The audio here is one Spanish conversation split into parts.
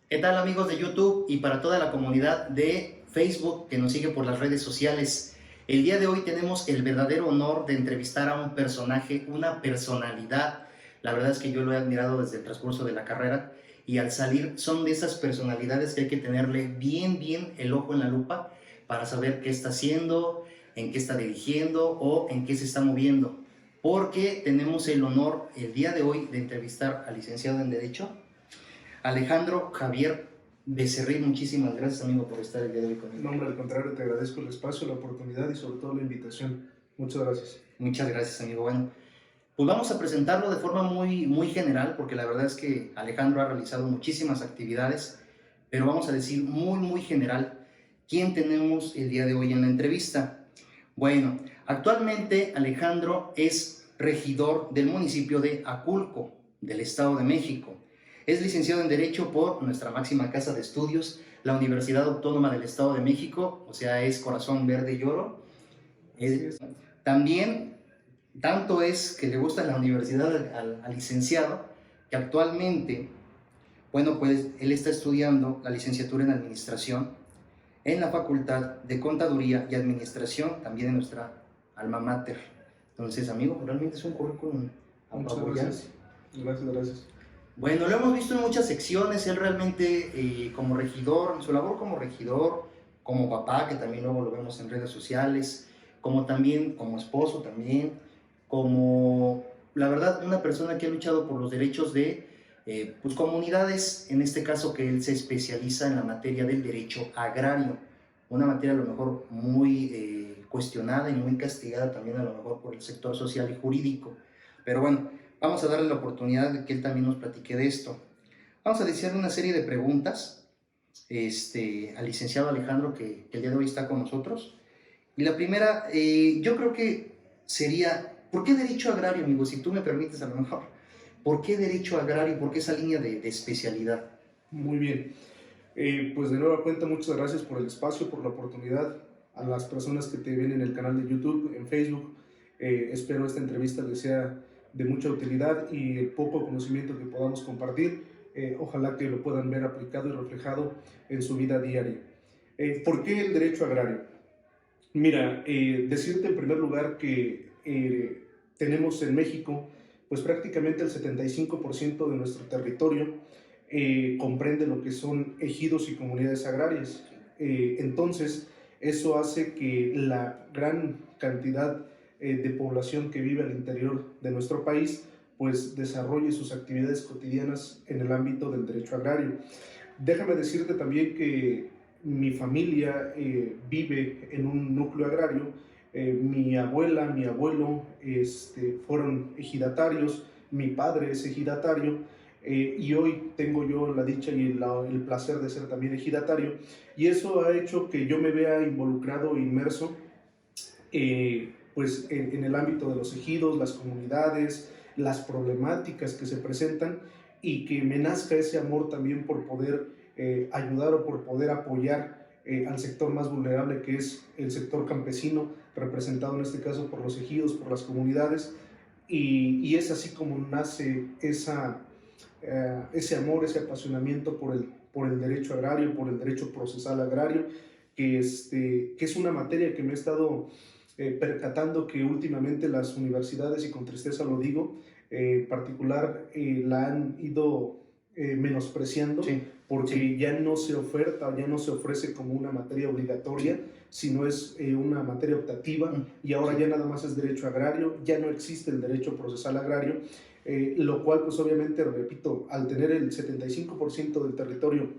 ¿Qué tal amigos de YouTube y para toda la comunidad de Facebook que nos sigue por las redes sociales? El día de hoy tenemos el verdadero honor de entrevistar a un personaje, una personalidad. La verdad es que yo lo he admirado desde el transcurso de la carrera y al salir son de esas personalidades que hay que tenerle bien el ojo en la lupa para saber qué está haciendo, en qué está dirigiendo o en qué se está moviendo. Porque tenemos el honor el día de hoy de entrevistar al licenciado en Derecho, Alejandro Javier Becerril. Muchísimas gracias, amigo, por estar el día de hoy conmigo. No, hombre, al contrario, te agradezco el espacio, la oportunidad y sobre todo la invitación. Muchas gracias. Muchas gracias, amigo. Bueno, pues vamos a presentarlo de forma muy general, porque la verdad es que Alejandro ha realizado muchísimas actividades, pero vamos a decir muy general quién tenemos el día de hoy en la entrevista. Bueno, actualmente Alejandro es regidor del municipio de Aculco, del Estado de México. Es licenciado en Derecho por nuestra máxima casa de estudios, la Universidad Autónoma del Estado de México, o sea, es corazón verde y oro. También, tanto es que le gusta la universidad al licenciado, que actualmente, bueno, pues él está estudiando la licenciatura en Administración en la Facultad de Contaduría y Administración, también en nuestra alma mater. Entonces, amigo, realmente es un currículum apabullante. Gracias. Bueno, lo hemos visto en muchas secciones, él realmente como regidor, en su labor como regidor, como papá, que también luego lo vemos en redes sociales, como también como esposo también, como, la verdad, una persona que ha luchado por los derechos de pues, comunidades, en este caso que él se especializa en la materia del derecho agrario, una materia a lo mejor muy cuestionada y muy castigada también a lo mejor por el sector social y jurídico, pero bueno, vamos a darle la oportunidad de que él también nos platique de esto. Vamos a decirle una serie de preguntas al licenciado Alejandro, que el día de hoy está con nosotros. Y la primera, yo creo que sería, ¿por qué derecho agrario, amigo? Si tú me permites a lo mejor, ¿por qué derecho agrario y por qué esa línea de especialidad? Muy bien. Pues de nueva cuenta, muchas gracias por el espacio, por la oportunidad. A las personas que te ven en el canal de YouTube, en Facebook, espero esta entrevista les sea de mucha utilidad y el poco conocimiento que podamos compartir, ojalá que lo puedan ver aplicado y reflejado en su vida diaria. ¿Por qué el derecho agrario? Mira, decirte en primer lugar que tenemos en México, pues prácticamente el 75% de nuestro territorio comprende lo que son ejidos y comunidades agrarias. Entonces, eso hace que la gran cantidad de población que vive al interior de nuestro país, pues desarrolle sus actividades cotidianas en el ámbito del derecho agrario. Déjame decirte también que mi familia vive en un núcleo agrario. Mi abuela, mi abuelo fueron ejidatarios, mi padre es ejidatario, y hoy tengo yo la dicha y el placer de ser también ejidatario, y eso ha hecho que yo me vea involucrado e inmerso pues en el ámbito de los ejidos, las comunidades, las problemáticas que se presentan, y que me nazca ese amor también por poder ayudar o por poder apoyar al sector más vulnerable, que es el sector campesino, representado en este caso por los ejidos, por las comunidades, y es así como nace ese amor, ese apasionamiento por el derecho agrario, por el derecho procesal agrario, que es una materia que me he estado percatando que últimamente las universidades, y con tristeza lo digo, en particular la han ido menospreciando, Sí, porque sí. ya no se oferta, ya no se ofrece como una materia obligatoria, sino es una materia optativa, y ahora ya nada más es derecho agrario, ya no existe el derecho procesal agrario, lo cual pues obviamente, repito, al tener el 75% del territorio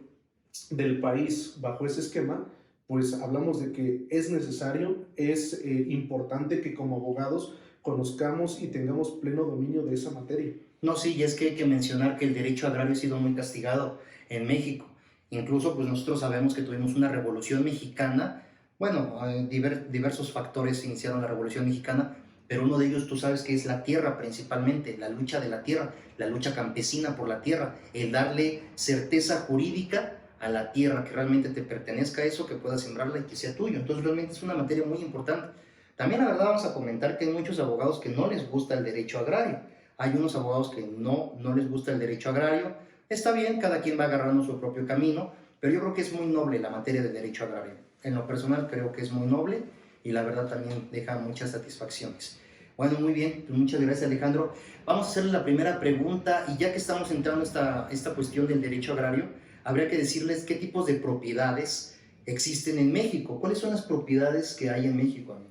del país bajo ese esquema, pues hablamos de que es necesario, es importante que como abogados conozcamos y tengamos pleno dominio de esa materia. No, sí, y es que hay que mencionar que el derecho agrario ha sido muy castigado en México. Incluso, pues nosotros sabemos que tuvimos una revolución mexicana. Bueno, diversos factores iniciaron la revolución mexicana, pero uno de ellos tú sabes que es la tierra principalmente, la lucha de la tierra, la lucha campesina por la tierra, el darle certeza jurídica a la tierra, que realmente te pertenezca eso, que puedas sembrarla y que sea tuyo. Entonces realmente es una materia muy importante. También la verdad vamos a comentar que hay muchos abogados que no les gusta el derecho agrario. Hay unos abogados que no les gusta el derecho agrario, Está bien, cada quien va agarrando su propio camino, pero yo creo que es muy noble la materia del derecho agrario. En lo personal creo que es muy noble y la verdad también deja muchas satisfacciones. Bueno, muy bien, pues muchas gracias, Alejandro. Vamos a hacerle la primera pregunta y ya que estamos entrando a esta cuestión del derecho agrario, habría que decirles qué tipos de propiedades existen en México. ¿Cuáles son las propiedades que hay en México, amigo?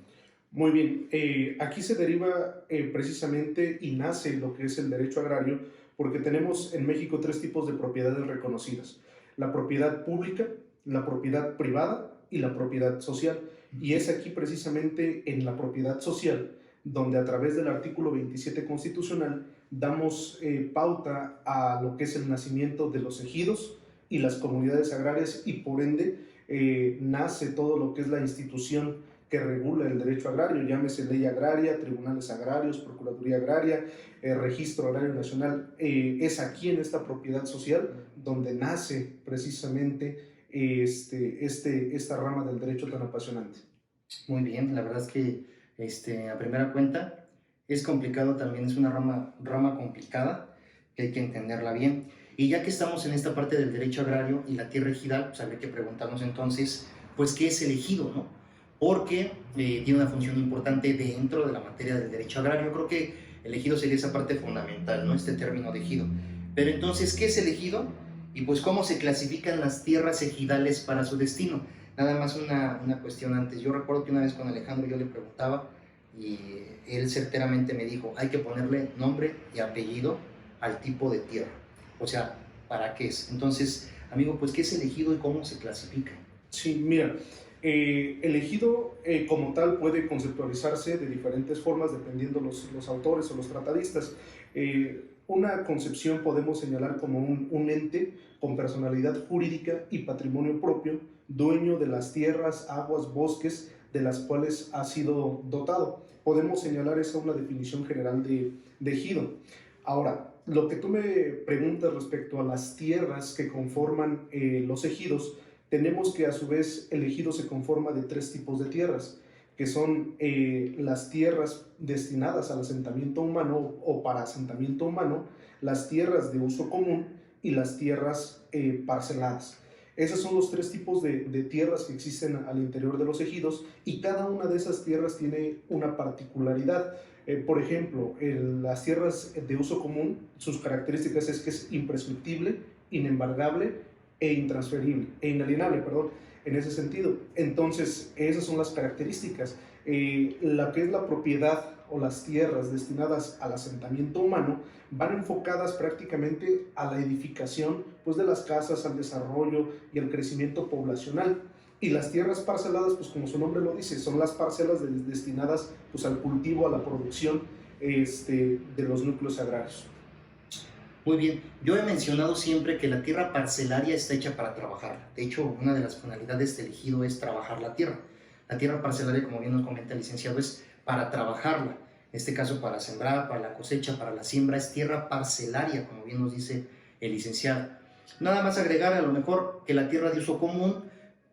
Muy bien, aquí se deriva precisamente y nace lo que es el derecho agrario, porque tenemos en México tres tipos de propiedades reconocidas: la propiedad pública, la propiedad privada y la propiedad social. Y es aquí precisamente en la propiedad social donde a través del artículo 27 constitucional damos pauta a lo que es el nacimiento de los ejidos y las comunidades agrarias, y por ende nace todo lo que es la institución que regula el derecho agrario, llámese ley agraria, tribunales agrarios, procuraduría agraria, registro agrario nacional. Es aquí en esta propiedad social donde nace precisamente esta rama del derecho tan apasionante. Muy bien, la verdad es que a primera cuenta es complicado también, es una rama complicada que hay que entenderla bien. Y ya que estamos en esta parte del derecho agrario y la tierra ejidal, pues habría que preguntarnos entonces, pues, ¿qué es el ejido, no? Porque tiene una función importante dentro de la materia del derecho agrario. Yo creo que el ejido sería esa parte fundamental, ¿no? Este término de ejido. Pero entonces, ¿qué es el ejido? Y pues, ¿cómo se clasifican las tierras ejidales para su destino? Nada más una cuestión antes. Yo recuerdo que una vez con Alejandro yo le preguntaba y él certeramente me dijo, hay que ponerle nombre y apellido al tipo de tierra. O sea, ¿para qué es? Entonces, amigo, pues, ¿qué es el ejido y cómo se clasifica? Sí, mira, el ejido como tal puede conceptualizarse de diferentes formas dependiendo los autores o los tratadistas. Una concepción podemos señalar como un ente con personalidad jurídica y patrimonio propio, dueño de las tierras, aguas, bosques de las cuales ha sido dotado. Podemos señalar esa una definición general de ejido. Ahora, lo que tú me preguntas respecto a las tierras que conforman los ejidos, tenemos que a su vez el ejido se conforma de tres tipos de tierras, que son las tierras destinadas al asentamiento humano o para asentamiento humano, las tierras de uso común y las tierras parceladas. Esos son los tres tipos de tierras que existen al interior de los ejidos, y cada una de esas tierras tiene una particularidad. Por ejemplo, las tierras de uso común, sus características es que es imprescriptible, inembargable e intransferible, e inalienable, perdón, en ese sentido. Entonces, esas son las características. La que es la propiedad o las tierras destinadas al asentamiento humano van enfocadas prácticamente a la edificación, pues, de las casas, al desarrollo y al crecimiento poblacional. Y las tierras parceladas, pues como su nombre lo dice, son las parcelas destinadas, pues, al cultivo, a la producción de los núcleos agrarios. Muy bien, yo he mencionado siempre que la tierra parcelaria está hecha para trabajar. De hecho, una de las finalidades del ejido es trabajar la tierra. La tierra parcelaria, como bien nos comenta el licenciado, es para trabajarla. En este caso, para sembrar, para la cosecha, para la siembra, es tierra parcelaria, como bien nos dice el licenciado. Nada más agregar a lo mejor que la tierra de uso común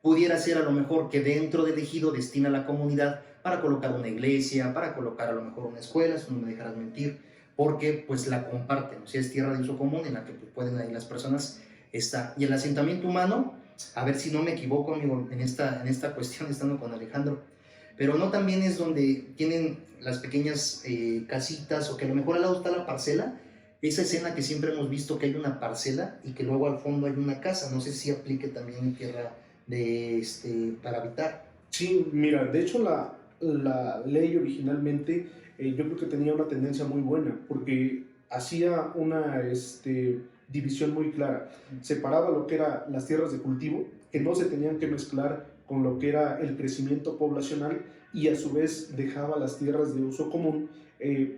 pudiera ser a lo mejor que dentro del ejido destina a la comunidad para colocar una iglesia, para colocar a lo mejor una escuela, si no me dejarás mentir, porque pues la comparten, o sea, es tierra de uso común en la que pues, pueden ahí las personas estar. Y el asentamiento humano, a ver si no me equivoco, amigo, en esta cuestión, estando con Alejandro, pero no también es donde tienen las pequeñas casitas, o que a lo mejor al lado está la parcela, esa escena que siempre hemos visto, que hay una parcela y que luego al fondo hay una casa. No sé si aplique también en tierra para habitar. Sí, mira, de hecho la ley originalmente yo creo que tenía una tendencia muy buena, porque hacía una división muy clara. Separaba lo que eran las tierras de cultivo, que no se tenían que mezclar con lo que era el crecimiento poblacional, y a su vez dejaba las tierras de uso común,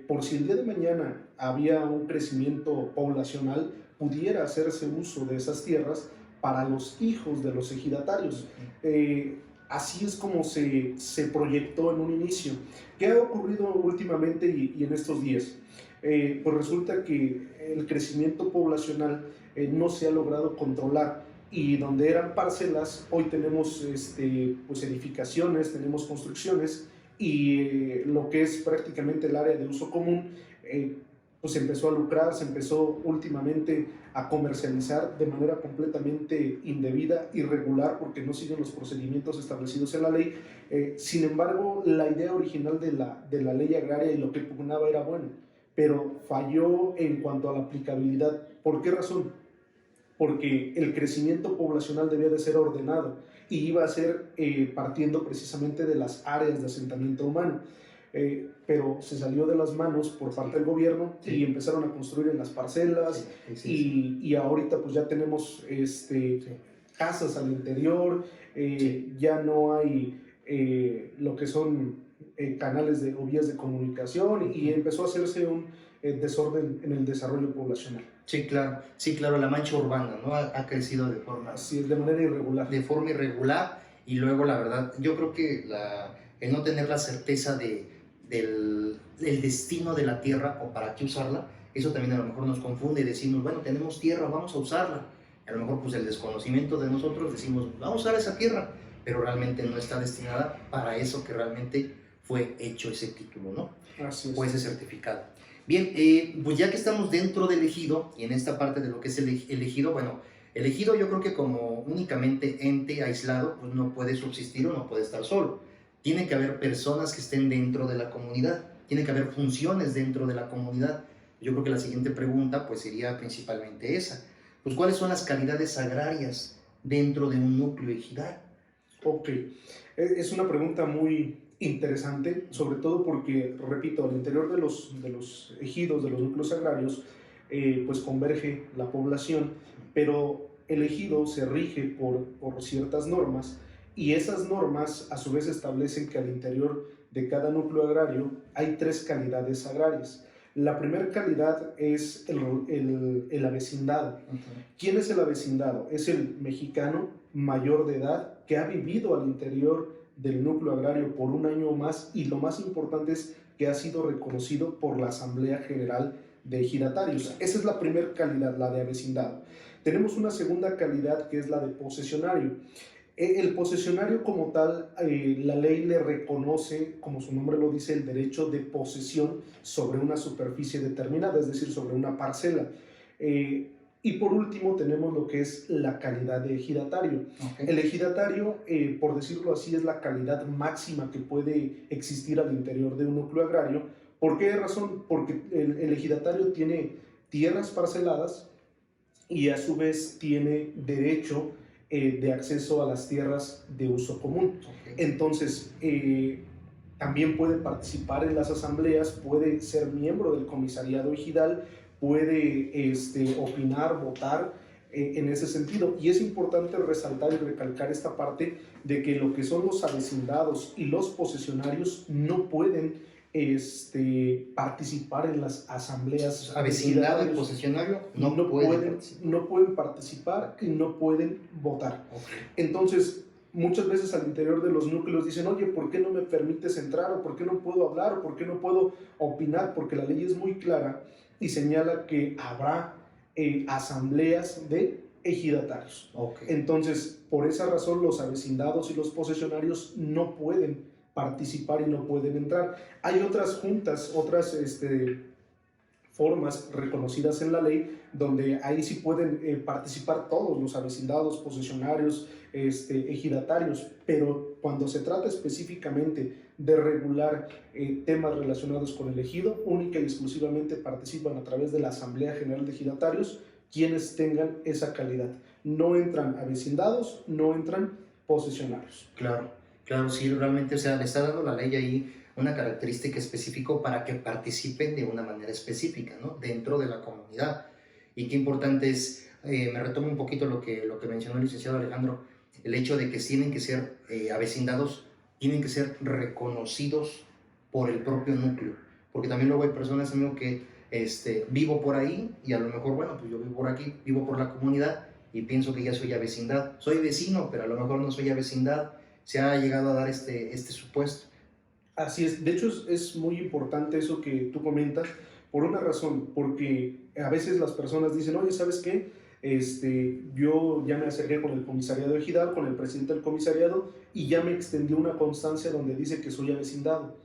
por si el día de mañana había un crecimiento poblacional, pudiera hacerse uso de esas tierras para los hijos de los ejidatarios. Así es como se proyectó en un inicio. ¿Qué ha ocurrido últimamente y en estos días? Pues resulta que el crecimiento poblacional no se ha logrado controlar, y donde eran parcelas, hoy tenemos pues edificaciones, tenemos construcciones, y lo que es prácticamente el área de uso común pues se empezó a lucrar, se empezó últimamente a comercializar de manera completamente indebida, irregular, porque no siguen los procedimientos establecidos en la ley. Sin embargo, la idea original de la ley agraria y lo que pugnaba era bueno, pero falló en cuanto a la aplicabilidad. ¿Por qué razón? Porque el crecimiento poblacional debía de ser ordenado y iba a ser partiendo precisamente de las áreas de asentamiento humano. Pero se salió de las manos por parte del gobierno y empezaron a construir en las parcelas y ahorita pues ya tenemos casas al interior, ya no hay lo que son canales o vías de comunicación y empezó a hacerse un desorden en el desarrollo poblacional. Sí, claro, la mancha urbana, ¿no? Ha crecido de forma... Así es, de manera irregular. De forma irregular, y luego la verdad, yo creo que el no tener la certeza del destino de la tierra o para qué usarla, eso también a lo mejor nos confunde y decimos, bueno, tenemos tierra, vamos a usarla. A lo mejor pues el desconocimiento de nosotros decimos, vamos a usar esa tierra, pero realmente no está destinada para eso que realmente fue hecho ese título, ¿no? Así es. O ese certificado. Bien, pues ya que estamos dentro del ejido y en esta parte de lo que es el ejido, bueno, el ejido yo creo que como únicamente ente aislado, pues no puede subsistir o no puede estar solo. Tiene que haber personas que estén dentro de la comunidad, tiene que haber funciones dentro de la comunidad. Yo creo que la siguiente pregunta pues sería principalmente esa. Pues ¿cuáles son las calidades agrarias dentro de un núcleo ejidal? Ok, es una pregunta muy interesante, sobre todo porque, repito, al interior de los ejidos, de los núcleos agrarios, pues converge la población, pero el ejido se rige por ciertas normas y esas normas a su vez establecen que al interior de cada núcleo agrario hay 3 calidades agrarias. La primera calidad es el avecindado. ¿Quién es el avecindado? Es el mexicano mayor de edad que ha vivido al interior del núcleo agrario por un año o más y lo más importante es que ha sido reconocido por la Asamblea General de Ejidatarios. Esa es la primera calidad, la de avecindado. Tenemos una segunda calidad que es la de posesionario. El posesionario como tal, la ley le reconoce, como su nombre lo dice, el derecho de posesión sobre una superficie determinada, es decir, sobre una parcela. Y por último tenemos lo que es la calidad de ejidatario. Okay. El ejidatario, por decirlo así, es la calidad máxima que puede existir al interior de un núcleo agrario. ¿Por qué razón? Porque el ejidatario tiene tierras parceladas y a su vez tiene derecho de acceso a las tierras de uso común. Okay. Entonces, también puede participar en las asambleas, puede ser miembro del comisariado ejidal, puede opinar, votar en ese sentido. Y es importante resaltar y recalcar esta parte de que lo que son los avecindados y los posesionarios no pueden participar en las asambleas. Avecindado y posesionario no pueden participar y no pueden votar. Okay. Entonces, muchas veces al interior de los núcleos dicen, oye, ¿por qué no me permites entrar? ¿O por qué no puedo hablar? ¿O por qué no puedo opinar? Porque la ley es muy clara y señala que habrá asambleas de ejidatarios. Okay. Entonces, por esa razón, los avecindados y los posesionarios no pueden participar y no pueden entrar. Hay otras juntas, otras formas reconocidas en la ley, donde ahí sí pueden participar todos los avecindados, posesionarios, ejidatarios, pero cuando se trata específicamente de regular temas relacionados con el ejido, única y exclusivamente participan a través de la Asamblea General de Ejidatarios quienes tengan esa calidad. No entran avecindados, no entran posesionarios. Claro, sí, realmente, o sea, le está dando la ley ahí una característica específica para que participen de una manera específica, ¿no? Dentro de la comunidad. Y qué importante es, me retomo un poquito lo que mencionó el licenciado Alejandro, el hecho de que tienen que ser avecindados, tienen que ser reconocidos por el propio núcleo. Porque también luego hay personas, amigo, que vivo por ahí y a lo mejor, bueno, pues yo vivo por aquí, vivo por la comunidad y pienso que ya soy avecindad. Soy vecino, pero a lo mejor no soy avecindad. Se ha llegado a dar este supuesto. Así es, de hecho es muy importante eso que tú comentas, por una razón, porque a veces las personas dicen, oye, ¿sabes qué? Yo ya me acerqué con el comisariado ejidal, con el presidente del comisariado, y ya me extendió una constancia donde dice que soy avecindado.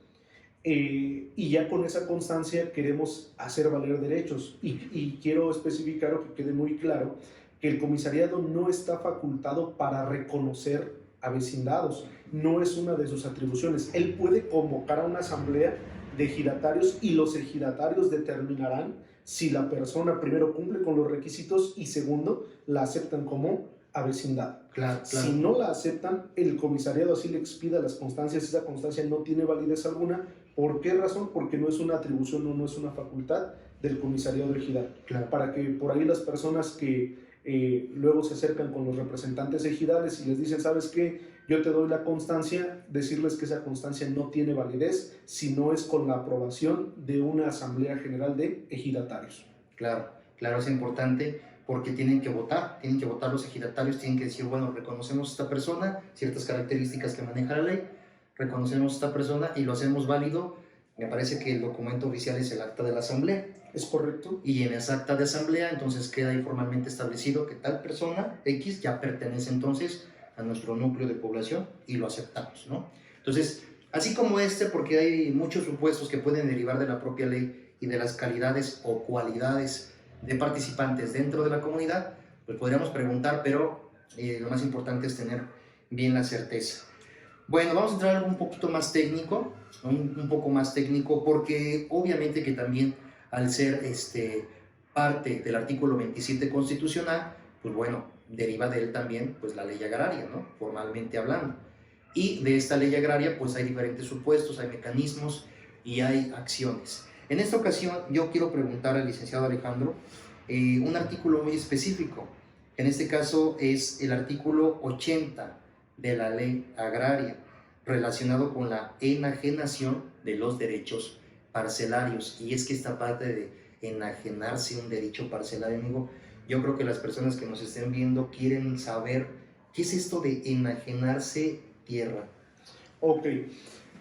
y ya con esa constancia queremos hacer valer derechos. Y quiero especificar o que quede muy claro que el comisariado no está facultado para reconocer a vecindados, no es una de sus atribuciones. Él puede convocar a una asamblea de ejidatarios y los ejidatarios determinarán si la persona primero cumple con los requisitos y segundo la aceptan como avecindad. Claro, claro. Si no la aceptan, el comisariado así le expida las constancias, esa constancia no tiene validez alguna. ¿Por qué razón? Porque no es una atribución o no es una facultad del comisariado ejidal. Claro. Para que por ahí las personas que luego se acercan con los representantes ejidales y les dicen, ¿sabes qué? Yo te doy la constancia, decirles que esa constancia no tiene validez si no es con la aprobación de una asamblea general de ejidatarios. Claro, claro, es importante porque tienen que votar los ejidatarios, tienen que decir, bueno, reconocemos a esta persona, ciertas características que maneja la ley, reconocemos a esta persona y lo hacemos válido. Me parece que el documento oficial es el acta de la asamblea. ¿Es correcto? Y en esa acta de asamblea entonces queda ahí formalmente establecido que tal persona X ya pertenece entonces a nuestro núcleo de población y lo aceptamos, ¿no? Entonces, así como porque hay muchos supuestos que pueden derivar de la propia ley y de las calidades o cualidades de participantes dentro de la comunidad, pues podríamos preguntar, pero lo más importante es tener bien la certeza. Bueno, vamos a entrar a algo un poquito más técnico, un poco más técnico, porque obviamente que también al ser parte del artículo 27 constitucional, pues bueno, deriva de él también pues la ley agraria, ¿no? Formalmente hablando. Y de esta ley agraria pues hay diferentes supuestos, hay mecanismos y hay acciones. En esta ocasión yo quiero preguntar al licenciado Alejandro un artículo muy específico. En este caso es el artículo 80 de la ley agraria, relacionado con la enajenación de los derechos parcelarios. Y es que esta parte de enajenarse un derecho parcelario, amigo, yo creo que las personas que nos estén viendo quieren saber qué es esto de enajenarse tierra. Ok,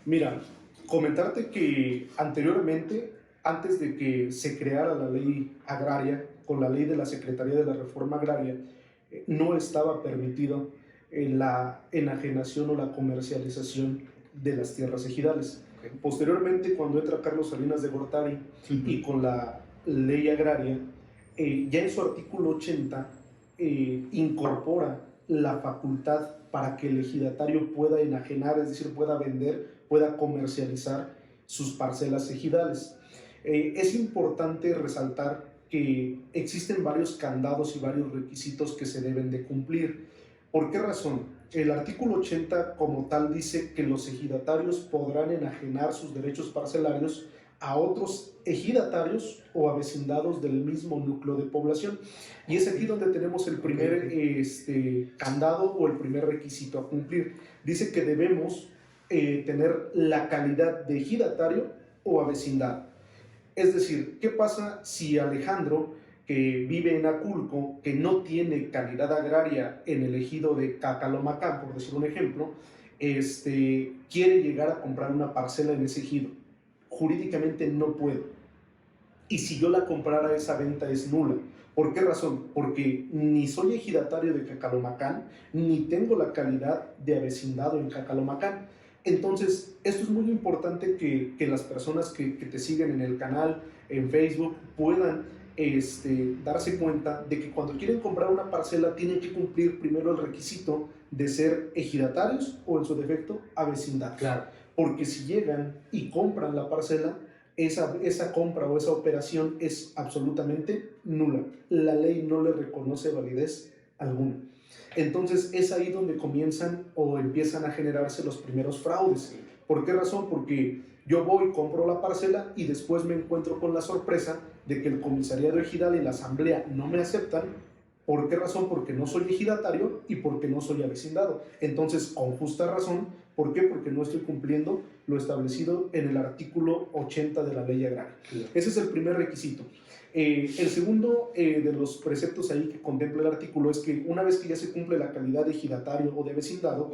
mira, comentarte que anteriormente, antes de que se creara la ley agraria, con la ley de la Secretaría de la Reforma Agraria, no estaba permitido la enajenación o la comercialización de las tierras ejidales. Okay. Posteriormente, cuando entra Carlos Salinas de Gortari y con la ley agraria, ya en su artículo 80 incorpora la facultad para que el ejidatario pueda enajenar, es decir, pueda vender, pueda comercializar sus parcelas ejidales. Es importante resaltar que existen varios candados y varios requisitos que se deben de cumplir. ¿Por qué razón? El artículo 80 como tal dice que los ejidatarios podrán enajenar sus derechos parcelarios a otros ejidatarios o a vecindados del mismo núcleo de población. Y es aquí donde tenemos el primer candado o el primer requisito a cumplir. Dice que debemos tener la calidad de ejidatario o a vecindad. Es decir, ¿qué pasa si Alejandro, que vive en Aculco, que no tiene calidad agraria en el ejido de Cacalomacán, por decir un ejemplo, quiere llegar a comprar una parcela en ese ejido? Jurídicamente no puede. Y si yo la comprara, esa venta es nula. ¿Por qué razón? Porque ni soy ejidatario de Cacalomacán, ni tengo la calidad de avecindado en Cacalomacán. Entonces, esto es muy importante que las personas que te siguen en el canal, en Facebook, puedan darse cuenta de que cuando quieren comprar una parcela tienen que cumplir primero el requisito de ser ejidatarios o, en su defecto, avecindados. Claro. Porque si llegan y compran la parcela, esa compra o esa operación es absolutamente nula. La ley no le reconoce validez alguna. Entonces es ahí donde comienzan o empiezan a generarse los primeros fraudes. ¿Por qué razón? Porque yo voy, compro la parcela y después me encuentro con la sorpresa de que el comisariado ejidal y la asamblea no me aceptan. ¿Por qué razón? Porque no soy ejidatario y porque no soy avecindado. Entonces, con justa razón, ¿por qué? Porque no estoy cumpliendo lo establecido en el artículo 80 de la ley agraria. Sí. Ese es el primer requisito. El segundo de los preceptos ahí que contempla el artículo es que una vez que ya se cumple la calidad de ejidatario o de vecindado,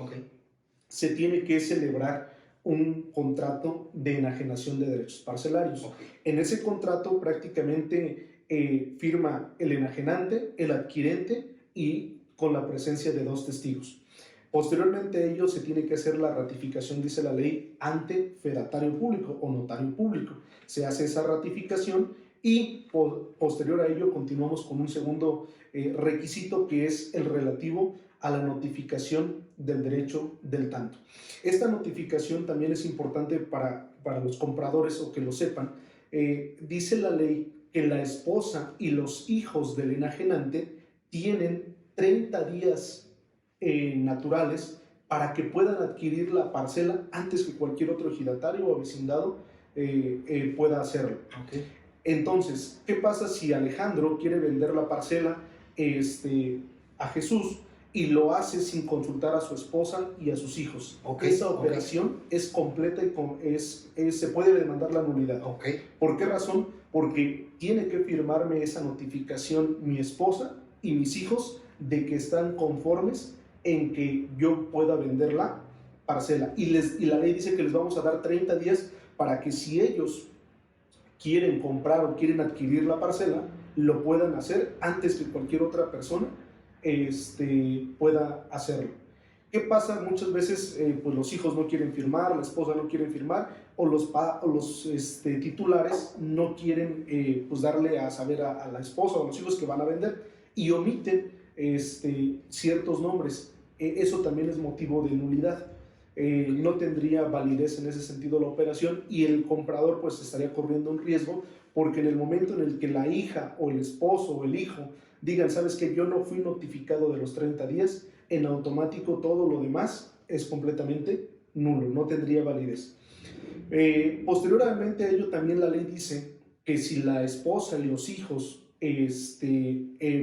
se tiene que celebrar un contrato de enajenación de derechos parcelarios. En ese contrato prácticamente firma el enajenante, el adquirente y con la presencia de dos testigos. Posteriormente a ello se tiene que hacer la ratificación, dice la ley, ante fedatario público o notario público. Se hace esa ratificación y posterior a ello continuamos con un segundo requisito, que es el relativo a la notificación del derecho del tanto. Esta notificación también es importante para los compradores, o que lo sepan. Dice la ley que la esposa y los hijos del enajenante tienen 30 días naturales para que puedan adquirir la parcela antes que cualquier otro ejidatario o vecindado pueda hacerlo. Okay. Entonces, ¿qué pasa si Alejandro quiere vender la parcela a Jesús y lo hace sin consultar a su esposa y a sus hijos? Okay. Esa operación es completa y se puede demandar la nulidad. Okay. ¿Por qué razón? Porque tiene que firmarme esa notificación mi esposa y mis hijos de que están conformes en que yo pueda vender la parcela. Y la ley dice que les vamos a dar 30 días para que, si ellos quieren comprar o quieren adquirir la parcela, lo puedan hacer antes que cualquier otra persona pueda hacerlo. ¿Qué pasa? Muchas veces pues los hijos no quieren firmar, la esposa no quiere firmar, o los titulares no quieren pues darle a saber a la esposa o a los hijos que van a vender, y omiten ciertos nombres. Eso también es motivo de nulidad. No tendría validez en ese sentido la operación, y el comprador pues estaría corriendo un riesgo, porque en el momento en el que la hija o el esposo o el hijo digan, ¿sabes qué? Yo no fui notificado de los 30 días, en automático todo lo demás es completamente nulo, no tendría validez. Posteriormente a ello, también la ley dice que si la esposa y los hijos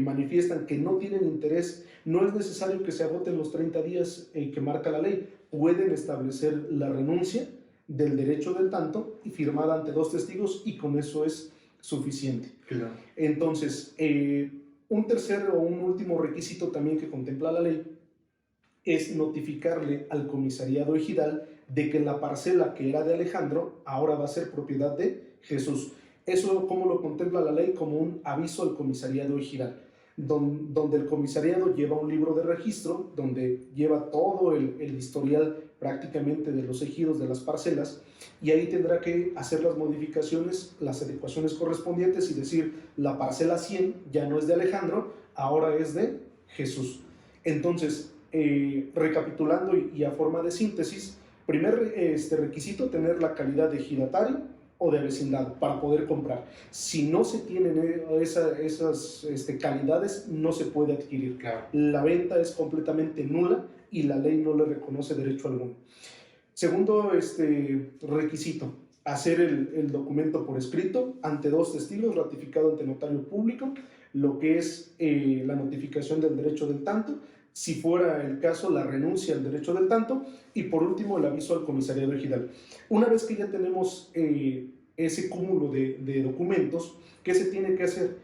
manifiestan que no tienen interés, no es necesario que se agoten los 30 días que marca la ley. Pueden establecer la renuncia del derecho del tanto y firmada ante 2 testigos, y con eso es suficiente. Claro. Entonces, un tercer o un último requisito también que contempla la ley es notificarle al comisariado ejidal de que la parcela que era de Alejandro ahora va a ser propiedad de Jesús. Eso, ¿cómo lo contempla la ley? Como un aviso al comisariado ejidal, donde el comisariado lleva un libro de registro, donde lleva todo el historial prácticamente de los ejidos de las parcelas, y ahí tendrá que hacer las modificaciones, las adecuaciones correspondientes, y decir, la parcela 100 ya no es de Alejandro, ahora es de Jesús. Entonces, recapitulando y a forma de síntesis, primer requisito, tener la calidad de ejidatario o de vecindado para poder comprar. Si no se tienen esas calidades, no se puede adquirir. Claro. La venta es completamente nula y la ley no le reconoce derecho alguno. Segundo requisito, hacer el documento por escrito ante 2 testigos, ratificado ante notario público, lo que es la notificación del derecho del tanto, si fuera el caso, la renuncia al derecho del tanto, y por último el aviso al comisariado ejidal. Una vez que ya tenemos ese cúmulo de documentos, ¿qué se tiene que hacer?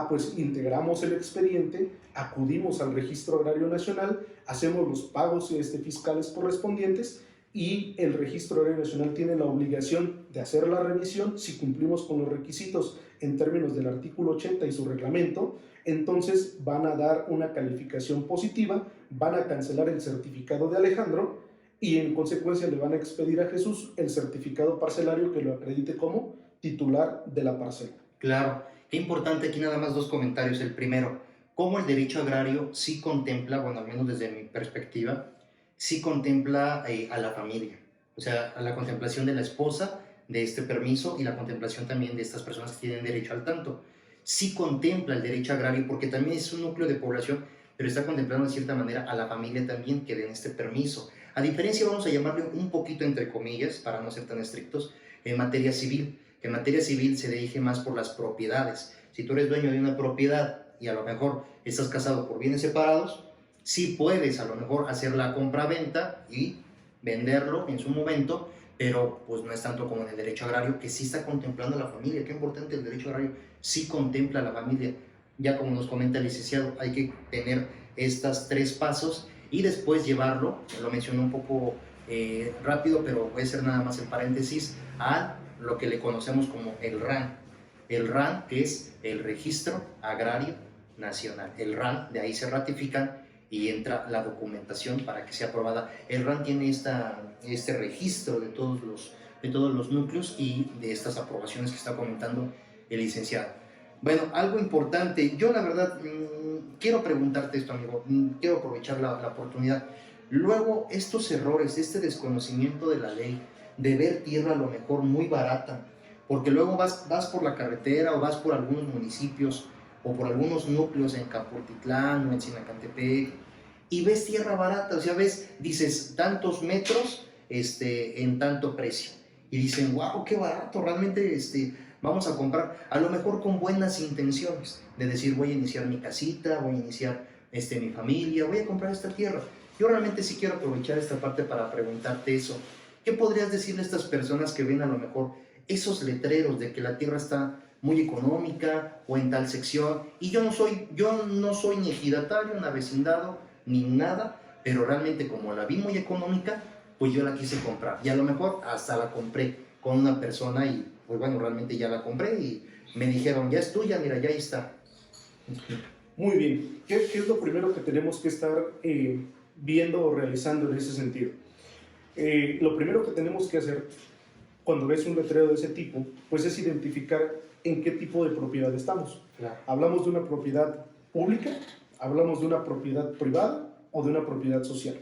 Pues integramos el expediente, acudimos al Registro Agrario Nacional, hacemos los pagos fiscales correspondientes, y el Registro Agrario Nacional tiene la obligación de hacer la revisión. Si cumplimos con los requisitos en términos del artículo 80 y su reglamento, entonces van a dar una calificación positiva, van a cancelar el certificado de Alejandro, y en consecuencia le van a expedir a Jesús el certificado parcelario que lo acredite como titular de la parcela. Claro, qué importante. Aquí nada más 2 comentarios. El primero, cómo el derecho agrario sí contempla, bueno, al menos desde mi perspectiva, sí contempla a la familia, o sea, a la contemplación de la esposa de este permiso, y la contemplación también de estas personas que tienen derecho al tanto. Sí contempla el derecho agrario, porque también es un núcleo de población, pero está contemplando de cierta manera a la familia también que den este permiso. A diferencia, vamos a llamarle un poquito entre comillas, para no ser tan estrictos, en materia civil, que en materia civil se dirige más por las propiedades. Si tú eres dueño de una propiedad y a lo mejor estás casado por bienes separados, sí puedes a lo mejor hacer la compra-venta y venderlo en su momento, pero pues no es tanto como en el derecho agrario, que sí está contemplando a la familia. Qué importante, el derecho agrario sí contempla a la familia. Ya como nos comenta el licenciado, hay que tener estos 3 pasos y después llevarlo, lo mencioné un poco rápido, pero puede ser nada más en paréntesis, a lo que le conocemos como el RAN. El RAN, que es el Registro Agrario Nacional. El RAN, de ahí se ratifican y entra la documentación para que sea aprobada. El RAN tiene este registro de todos los núcleos y de estas aprobaciones que está comentando el licenciado. Bueno, algo importante, yo la verdad quiero preguntarte esto, amigo, quiero aprovechar la oportunidad. Luego, estos errores, este desconocimiento de la ley, de ver tierra a lo mejor muy barata, porque luego vas por la carretera o vas por algunos municipios o por algunos núcleos en Capurtitlán o en Sinacantepec y ves tierra barata, o sea, dices tantos metros en tanto precio y dicen, wow, qué barato, realmente vamos a comprar, a lo mejor con buenas intenciones, de decir, voy a iniciar mi casita, voy a iniciar mi familia, voy a comprar esta tierra. Yo realmente sí quiero aprovechar esta parte para preguntarte eso. ¿Qué podrías decirle a estas personas que ven a lo mejor esos letreros de que la tierra está muy económica o en tal sección? Y yo no soy ni ejidatario, ni vecindado, ni nada, pero realmente como la vi muy económica, pues yo la quise comprar. Y a lo mejor hasta la compré con una persona y pues bueno, realmente ya la compré y me dijeron, ya es tuya, mira, ya ahí está. Muy bien. ¿Qué es lo primero que tenemos que estar viendo o realizando en ese sentido? Lo primero que tenemos que hacer cuando ves un letrero de ese tipo, pues es identificar en qué tipo de propiedad estamos. Claro. ¿Hablamos de una propiedad pública? ¿Hablamos de una propiedad privada o de una propiedad social?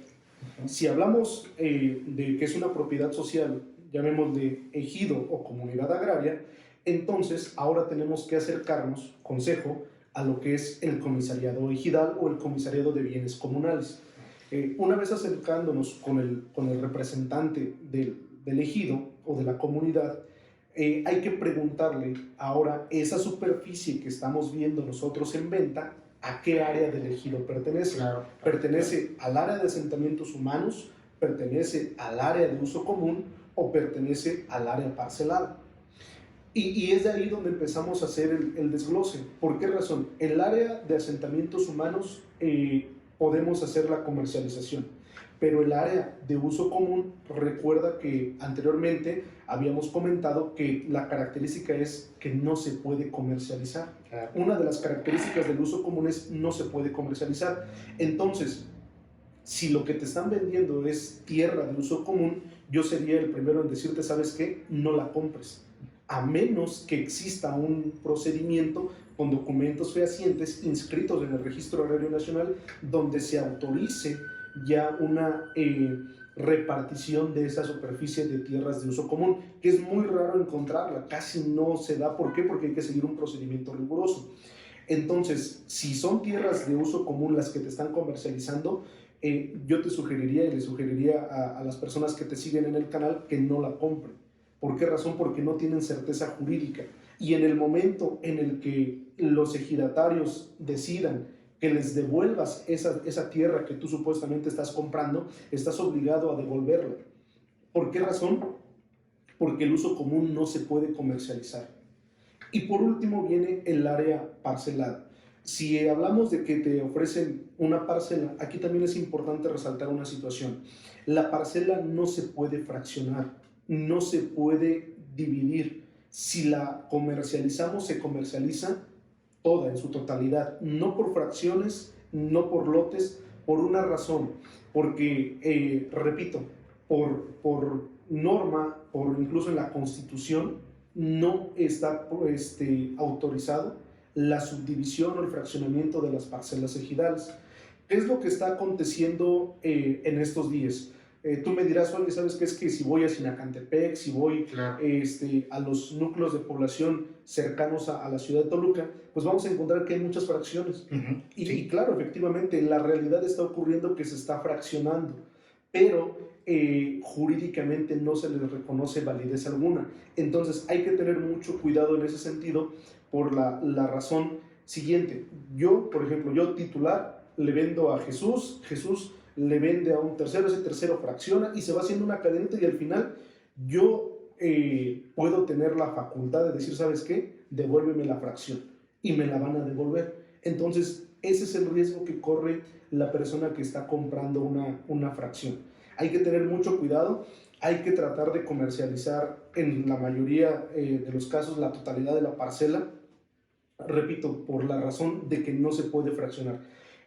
Si hablamos de que es una propiedad social, llamémosle ejido o comunidad agraria, entonces ahora tenemos que acercarnos, consejo, a lo que es el comisariado ejidal o el comisariado de bienes comunales. Una vez acercándonos con el representante del ejido o de la comunidad, hay que preguntarle ahora esa superficie que estamos viendo nosotros en venta, ¿a qué área del ejido pertenece? Claro. ¿Pertenece al área de asentamientos humanos? ¿Pertenece al área de uso común? ¿O pertenece al área parcelada? Y es de ahí donde empezamos a hacer el desglose. ¿Por qué razón? El área de asentamientos humanos podemos hacer la comercialización, pero el área de uso común, recuerda que anteriormente habíamos comentado que la característica es que no se puede comercializar. Claro. Una de las características del uso común es no se puede comercializar. Entonces, si lo que te están vendiendo es tierra de uso común, yo sería el primero en decirte, ¿sabes qué? No la compres, a menos que exista un procedimiento con documentos fehacientes inscritos en el Registro Agrario Nacional donde se autorice ya una repartición de esa superficie de tierras de uso común, que es muy raro encontrarla, casi no se da. ¿Por qué? Porque hay que seguir un procedimiento riguroso. Entonces, si son tierras de uso común las que te están comercializando, yo te sugeriría y le sugeriría a las personas que te siguen en el canal que no la compren. ¿Por qué razón? Porque no tienen certeza jurídica. Y en el momento en el que los ejidatarios decidan que les devuelvas esa tierra que tú supuestamente estás comprando, estás obligado a devolverla. ¿Por qué razón? Porque el uso común no se puede comercializar. Y por último viene el área parcelada. Si hablamos de que te ofrecen una parcela, aquí también es importante resaltar una situación. La parcela no se puede fraccionar, no se puede dividir. Si la comercializamos, se comercializa toda en su totalidad, no por fracciones, no por lotes, por una razón, porque, repito, por norma, por incluso en la Constitución, no está autorizado la subdivisión o el fraccionamiento de las parcelas ejidales. ¿Qué es lo que está aconteciendo en estos días? Tú me dirás, oye, ¿sabes qué? Es que si voy a Sinacantepec, si voy Claro. a los núcleos de población cercanos a la ciudad de Toluca, pues vamos a encontrar que hay muchas fracciones. Y, Sí. y claro, efectivamente, en la realidad está ocurriendo que se está fraccionando, pero jurídicamente no se les reconoce validez alguna. Entonces hay que tener mucho cuidado en ese sentido por la razón siguiente. Yo, por ejemplo, yo titular, le vendo a Jesús, Jesús le vende a un tercero, ese tercero fracciona y se va haciendo una cadenita y al final yo puedo tener la facultad de decir, ¿sabes qué? Devuélveme la fracción y me la van a devolver. Entonces, ese es el riesgo que corre la persona que está comprando una fracción. Hay que tener mucho cuidado, hay que tratar de comercializar en la mayoría de los casos la totalidad de la parcela, repito, por la razón de que no se puede fraccionar.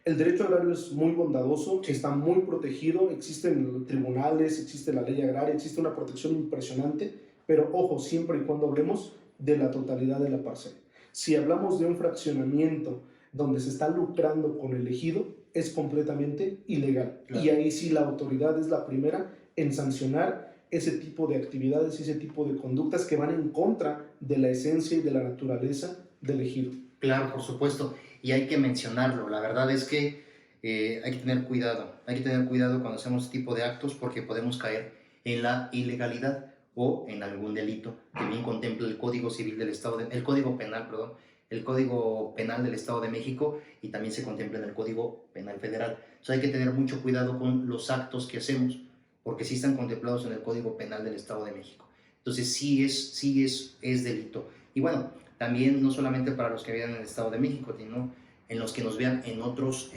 El derecho agrario es muy bondadoso, está muy protegido, existen tribunales, existe la ley agraria, existe una protección impresionante, pero ojo, siempre y cuando hablemos de la totalidad de la parcela. Si hablamos de un fraccionamiento donde se está lucrando con el ejido, es completamente ilegal. Claro. Y ahí sí la autoridad es la primera en sancionar ese tipo de actividades y ese tipo de conductas que van en contra de la esencia y de la naturaleza del ejido. Claro, por supuesto, y hay que mencionarlo. La verdad es que hay que tener cuidado cuando hacemos este tipo de actos porque podemos caer en la ilegalidad o en algún delito que bien contempla el Código Civil del Estado, el Código Penal, perdón, el Código Penal del Estado de México y también se contempla en el Código Penal Federal. Entonces hay que tener mucho cuidado con los actos que hacemos porque sí están contemplados en el Código Penal del Estado de México. Entonces sí es delito. Y bueno, también no solamente para los que viven en el Estado de México, sino en los que nos vean en otros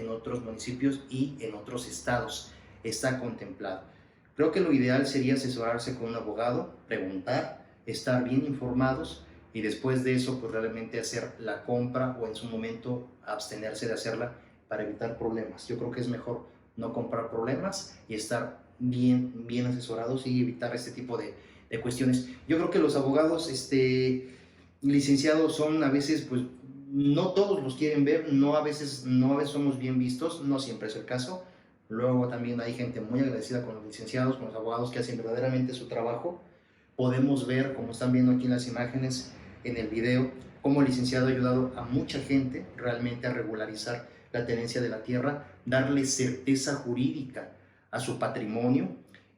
municipios y en otros estados. Está contemplado. Creo que lo ideal sería asesorarse con un abogado, preguntar, estar bien informados y después de eso pues realmente hacer la compra o en su momento abstenerse de hacerla para evitar problemas. Yo creo que es mejor no comprar problemas y estar bien asesorados y evitar este tipo de cuestiones. Yo creo que los abogados licenciados son a veces, pues no todos los quieren ver, no a veces somos bien vistos, no siempre es el caso. Luego también hay gente muy agradecida con los licenciados, con los abogados que hacen verdaderamente su trabajo. Podemos ver, como están viendo aquí en las imágenes, en el video, cómo el licenciado ha ayudado a mucha gente realmente a regularizar la tenencia de la tierra, darle certeza jurídica a su patrimonio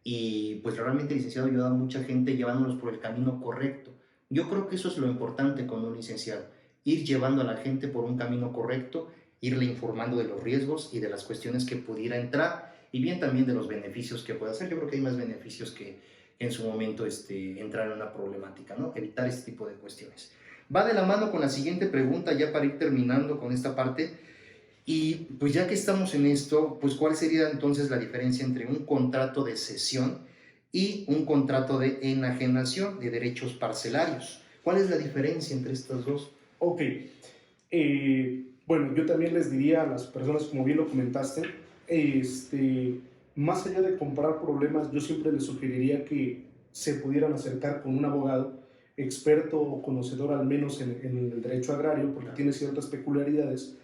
y pues realmente el licenciado ha ayudado a mucha gente llevándolos por el camino correcto. Yo creo que eso es lo importante con un licenciado, ir llevando a la gente por un camino correcto, irle informando de los riesgos y de las cuestiones que pudiera entrar y bien también de los beneficios que puede hacer. Yo creo que hay más beneficios que en su momento entrar en una problemática, ¿no? Evitar este tipo de cuestiones. Va de la mano con la siguiente pregunta ya para ir terminando con esta parte. Y pues ya que estamos en esto, pues ¿cuál sería entonces la diferencia entre un contrato de cesión y un contrato de enajenación de derechos parcelarios? ¿Cuál es la diferencia entre estas dos? Ok. Bueno, yo también les diría a las personas, como bien lo comentaste, más allá de comprar problemas, yo siempre les sugeriría que se pudieran acercar con un abogado experto o conocedor al menos en el derecho agrario, porque tiene ciertas peculiaridades.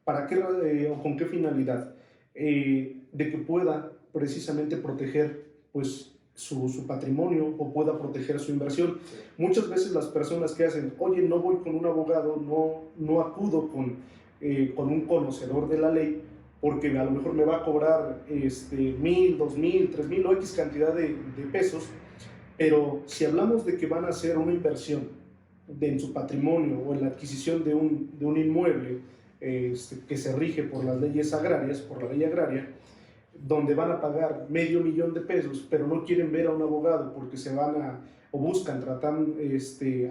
¿Para qué o con qué finalidad? De que pueda precisamente proteger pues, su patrimonio o pueda proteger su inversión. Sí. Muchas veces las personas que hacen, oye, no voy con un abogado, no acudo con un conocedor de la ley, porque a lo mejor me va a cobrar 1,000, 2,000, 3,000 o X cantidad de pesos, pero si hablamos de que van a hacer una inversión en su patrimonio o en la adquisición de un inmueble que se rige por las leyes agrarias, por la ley agraria, donde van a pagar $500,000 de pesos, pero no quieren ver a un abogado porque se van o buscan tratar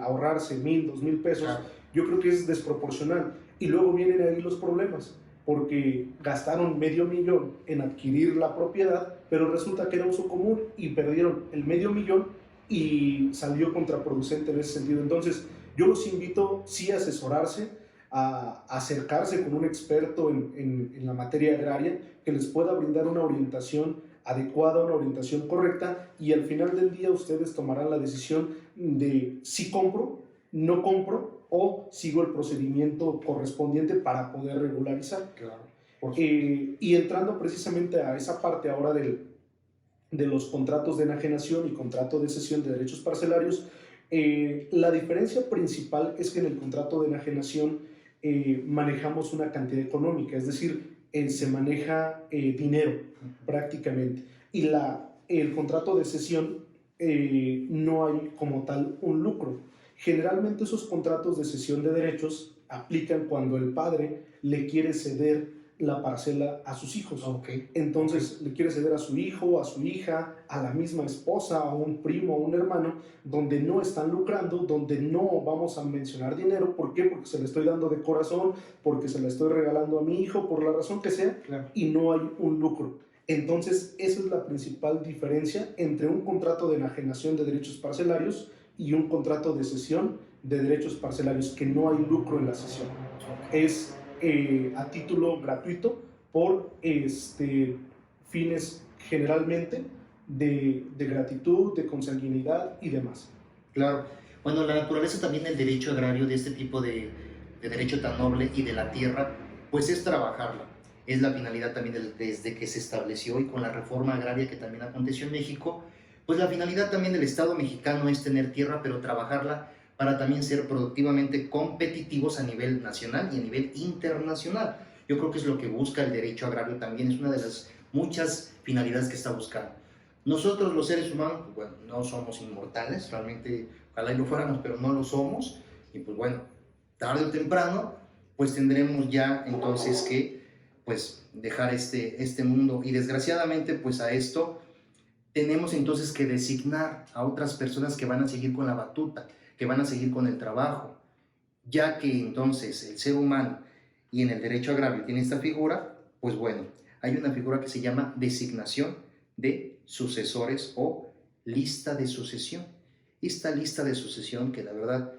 ahorrarse 1,000, 2,000 pesos, claro. Yo creo que es desproporcional. Y luego vienen ahí los problemas, porque gastaron $500,000 en adquirir la propiedad, pero resulta que era uso común y perdieron el $500,000 y salió contraproducente en ese sentido. Entonces, yo los invito sí a asesorarse, a acercarse con un experto en la materia agraria que les pueda brindar una orientación adecuada, una orientación correcta, y al final del día ustedes tomarán la decisión de si compro, no compro o sigo el procedimiento correspondiente para poder regularizar. Claro. Y entrando precisamente a esa parte ahora de los contratos de enajenación y contrato de cesión de derechos parcelarios, la diferencia principal es que en el contrato de enajenación manejamos una cantidad económica, es decir, se maneja dinero prácticamente, y el contrato de cesión no hay como tal un lucro. Generalmente esos contratos de cesión de derechos aplican cuando el padre le quiere ceder la parcela a sus hijos. Okay. Entonces le quiere ceder a su hijo, a su hija, a la misma esposa, a un primo, a un hermano, donde no están lucrando, donde no vamos a mencionar dinero. ¿Por qué? Porque se le estoy dando de corazón, porque se le estoy regalando a mi hijo, por la razón que sea, claro. Y no hay un lucro. Entonces esa es la principal diferencia entre un contrato de enajenación de derechos parcelarios y un contrato de cesión de derechos parcelarios, que no hay lucro en la cesión. Es a título gratuito, por fines generalmente de gratitud, de consanguinidad y demás. Claro. Bueno, la naturaleza también del derecho agrario, de este tipo de derecho tan noble y de la tierra, pues es trabajarla. Es la finalidad también desde que se estableció y con la reforma agraria que también aconteció en México, pues la finalidad también del Estado mexicano es tener tierra, pero trabajarla para también ser productivamente competitivos a nivel nacional y a nivel internacional. Yo creo que es lo que busca el derecho agrario también, es una de las muchas finalidades que está buscando. Nosotros los seres humanos, pues bueno, no somos inmortales, realmente ojalá y lo fuéramos, pero no lo somos, y pues bueno, tarde o temprano, pues tendremos ya entonces que pues dejar este mundo, y desgraciadamente pues a esto tenemos entonces que designar a otras personas que van a seguir con la batuta, que van a seguir con el trabajo, ya que entonces el ser humano y en el derecho agrario tiene esta figura, pues bueno, hay una figura que se llama designación de sucesores o lista de sucesión. Esta lista de sucesión que la verdad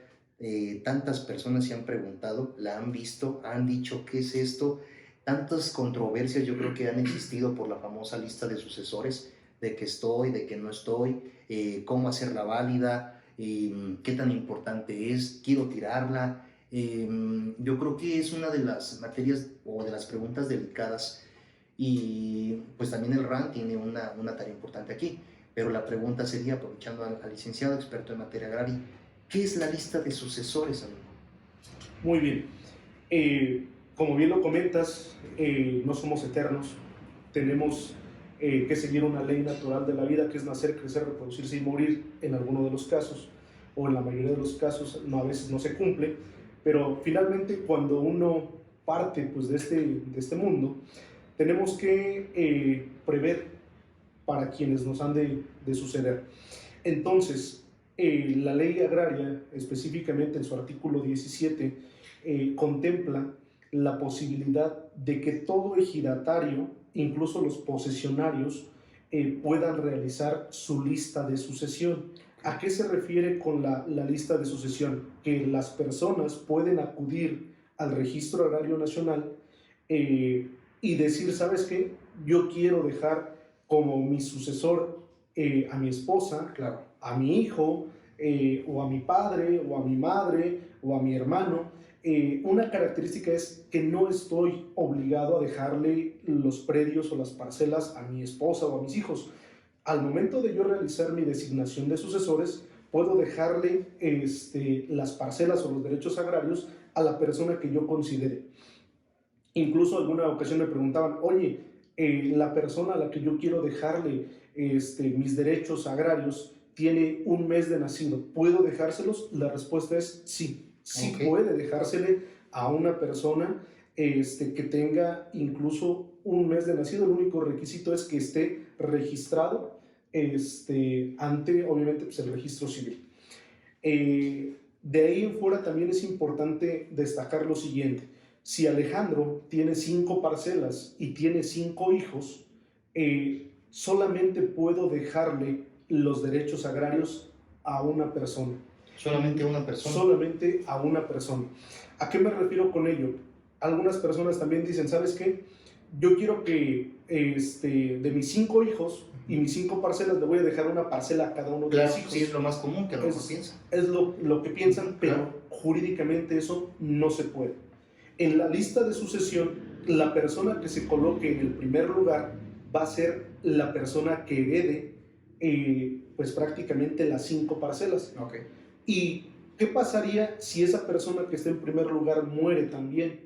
tantas personas se han preguntado, la han visto, han dicho qué es esto, tantas controversias yo creo que han existido por la famosa lista de sucesores, de que estoy, de que no estoy, cómo hacerla válida, qué tan importante es, quiero tirarla. Yo creo que es una de las materias o de las preguntas delicadas, y pues también el RAN tiene una tarea importante aquí, pero la pregunta sería, aprovechando al licenciado experto en materia agraria, ¿qué es la lista de sucesores, amigo? Muy bien. Como bien lo comentas, no somos eternos, tenemos que seguir una ley natural de la vida, que es nacer, crecer, reproducirse y morir en alguno de los casos, o en la mayoría de los casos a veces no se cumple, pero finalmente cuando uno parte pues, de este mundo, tenemos que prever para quienes nos han de suceder. Entonces, la ley agraria, específicamente en su artículo 17, contempla la posibilidad de que todo ejidatario, incluso los posesionarios, puedan realizar su lista de sucesión. ¿A qué se refiere con la lista de sucesión? Que las personas pueden acudir al Registro Agrario Nacional y decir, ¿sabes qué? Yo quiero dejar como mi sucesor a mi esposa, Claro. a mi hijo, o a mi padre, o a mi madre, o a mi hermano. Una característica es que no estoy obligado a dejarle los predios o las parcelas a mi esposa o a mis hijos. Al momento de yo realizar mi designación de sucesores, puedo dejarle las parcelas o los derechos agrarios a la persona que yo considere. Incluso alguna ocasión me preguntaban, oye, la persona a la que yo quiero dejarle mis derechos agrarios tiene un mes de nacido, ¿puedo dejárselos? La respuesta es sí, sí Okay. puede dejársele a una persona que tenga incluso un mes de nacido. El único requisito es que esté registrado ante, obviamente, pues, el registro civil. De ahí en fuera también es importante destacar lo siguiente. Si Alejandro tiene 5 parcelas y tiene 5 hijos, solamente puedo dejarle los derechos agrarios a una persona. ¿Solamente a una persona? Solamente a una persona. ¿A qué me refiero con ello? Algunas personas también dicen, ¿sabes qué? Yo quiero que de mis 5 hijos y mis 5 parcelas le voy a dejar una parcela a cada uno de mis hijos. Sí, es lo más común que lo piensan. Es lo que piensan, pero claro, jurídicamente eso no se puede. En la lista de sucesión, la persona que se coloque en el primer lugar va a ser la persona que herede pues prácticamente las 5 parcelas. Okay. ¿Y qué pasaría si esa persona que está en primer lugar muere también?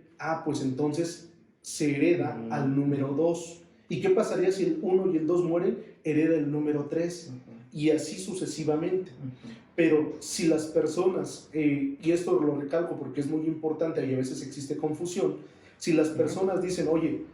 Pues entonces se hereda al número 2. ¿Y qué pasaría si el 1 y el 2 mueren? Hereda el número 3. Y así sucesivamente. Pero si las personas, y esto lo recalco porque es muy importante y a veces existe confusión, si las personas dicen, oye,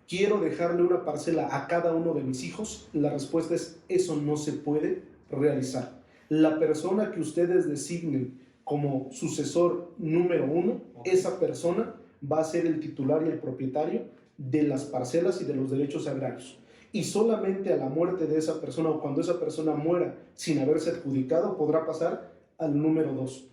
quiero dejarle una parcela a cada uno de mis hijos, la respuesta es, eso no se puede realizar. La persona que ustedes designen como sucesor número 1, esa persona va a ser el titular y el propietario de las parcelas y de los derechos agrarios. Y solamente a la muerte de esa persona, o cuando esa persona muera sin haberse adjudicado, podrá pasar al número 2.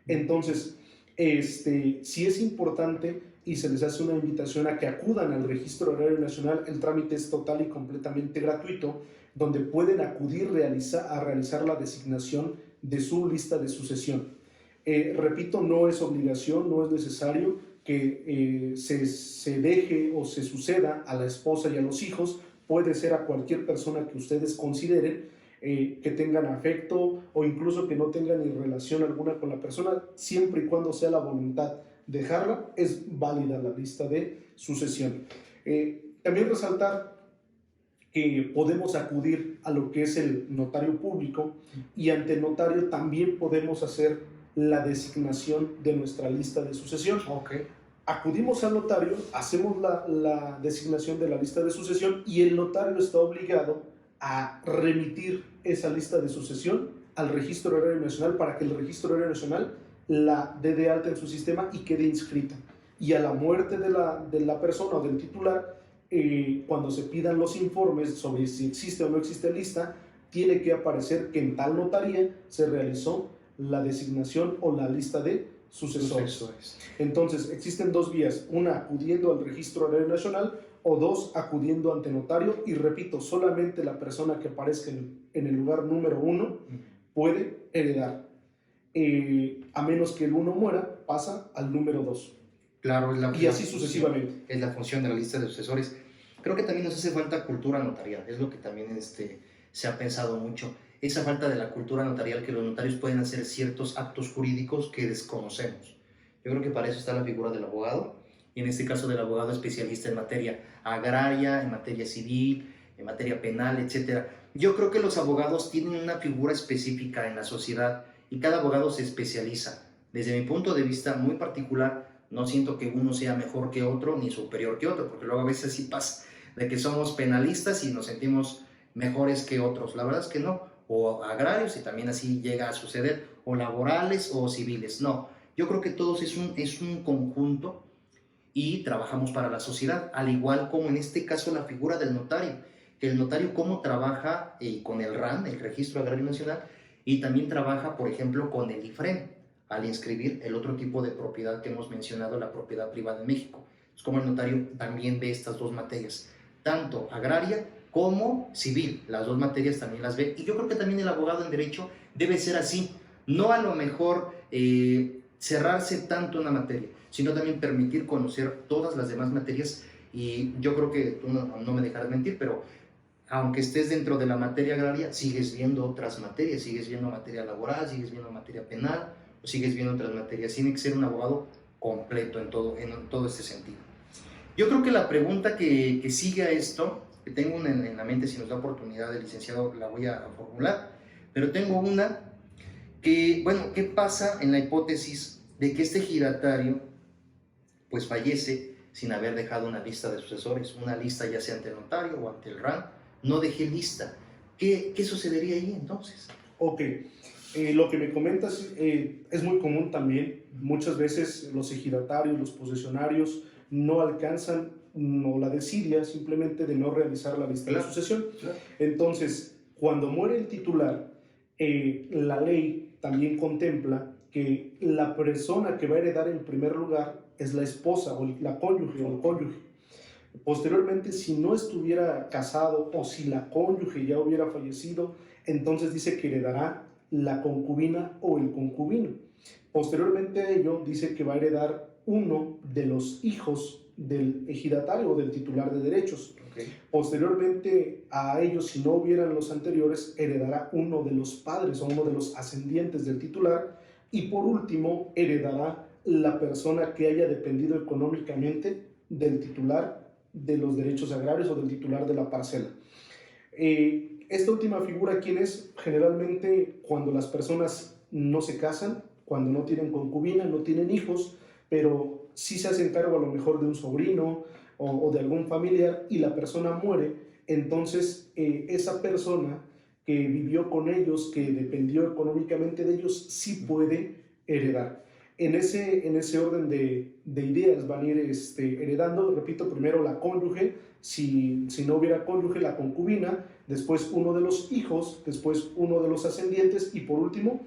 Entonces, sí es importante y se les hace una invitación a que acudan al Registro Agrario Nacional. El trámite es total y completamente gratuito, donde pueden acudir a realizar la designación de su lista de sucesión. Repito, no es obligación, no es necesario que se deje o se suceda a la esposa y a los hijos. Puede ser a cualquier persona que ustedes consideren, que tengan afecto o incluso que no tengan ni relación alguna con la persona, siempre y cuando sea la voluntad dejarla, es válida la lista de sucesión. También resaltar que podemos acudir a lo que es el notario público, y ante el notario también podemos hacer la designación de nuestra lista de sucesión. Okay. Acudimos al notario, hacemos la designación de la lista de sucesión, y el notario está obligado a remitir esa lista de sucesión al Registro Agrario Nacional para que el Registro Agrario Nacional la dé de alta en su sistema y quede inscrita. Y a la muerte de la persona o del titular, cuando se pidan los informes sobre si existe o no existe lista, tiene que aparecer que en tal notaría se realizó la designación o la lista de sucesores. Entonces, existen dos vías: una, acudiendo al Registro Agrario Nacional, o dos, acudiendo ante notario. Y repito, solamente la persona que aparezca en el lugar número 1 puede heredar. A menos que el 1 muera, pasa al número 2. Claro, y así sucesivamente. Es la función de la lista de sucesores. Creo que también nos hace falta cultura notarial, es lo que también se ha pensado mucho. Esa falta de la cultura notarial, que los notarios pueden hacer ciertos actos jurídicos que desconocemos. Yo creo que para eso está la figura del abogado, y en este caso del abogado especialista en materia agraria, en materia civil, en materia penal, etc. Yo creo que los abogados tienen una figura específica en la sociedad y cada abogado se especializa. Desde mi punto de vista muy particular, no siento que uno sea mejor que otro ni superior que otro, porque luego a veces sí pasa de que somos penalistas y nos sentimos mejores que otros. La verdad es que no. O agrarios, y también así llega a suceder, o laborales o civiles. No, yo creo que todos es un conjunto y trabajamos para la sociedad, al igual como en este caso la figura del notario, que el notario cómo trabaja con el RAN, el Registro Agrario Nacional, y también trabaja, por ejemplo, con el IFREN, al inscribir el otro tipo de propiedad que hemos mencionado, la propiedad privada en México. Es como el notario también ve estas dos materias, tanto agraria como civil, las dos materias también las ve. Y yo creo que también el abogado en derecho debe ser así, no a lo mejor cerrarse tanto en una materia, sino también permitir conocer todas las demás materias. Y yo creo que tú no me dejarás mentir, pero aunque estés dentro de la materia agraria, sigues viendo otras materias, sigues viendo materia laboral, sigues viendo materia penal, o sigues viendo otras materias. Tiene que ser un abogado completo en todo este sentido. Yo creo que la pregunta que sigue a esto, que tengo una en la mente, si nos da oportunidad el licenciado la voy a formular, pero tengo una que, bueno, ¿qué pasa en la hipótesis de que este ejidatario pues fallece sin haber dejado una lista de sucesores, una lista ya sea ante el notario o ante el RAN? No dejé lista. ¿Qué sucedería ahí entonces? Ok, lo que me comentas es muy común también. Muchas veces los ejidatarios, los posesionarios no alcanzan o la desidia simplemente de no realizar la lista de sucesión. Claro. Entonces, cuando muere el titular, la ley también contempla que la persona que va a heredar en primer lugar es la esposa o la cónyuge o el cónyuge. Posteriormente, si no estuviera casado o si la cónyuge ya hubiera fallecido, entonces dice que heredará la concubina o el concubino. Posteriormente a ello, dice que va a heredar uno de los hijos del ejidatario o del titular de derechos. Okay. Posteriormente a ellos, si no hubieran los anteriores, heredará uno de los padres o uno de los ascendientes del titular. Y por último, heredará la persona que haya dependido económicamente del titular de los derechos agrarios o del titular de la parcela. Esta última figura, ¿quién es? Generalmente cuando las personas no se casan, cuando no tienen concubina, no tienen hijos, pero sí se hacen cargo a lo mejor de un sobrino o de algún familiar y la persona muere, entonces esa persona que vivió con ellos, que dependió económicamente de ellos, sí puede heredar. En ese orden de ideas van a ir heredando, repito, primero la cónyuge, si no hubiera cónyuge, la concubina, después uno de los hijos, después uno de los ascendientes y por último,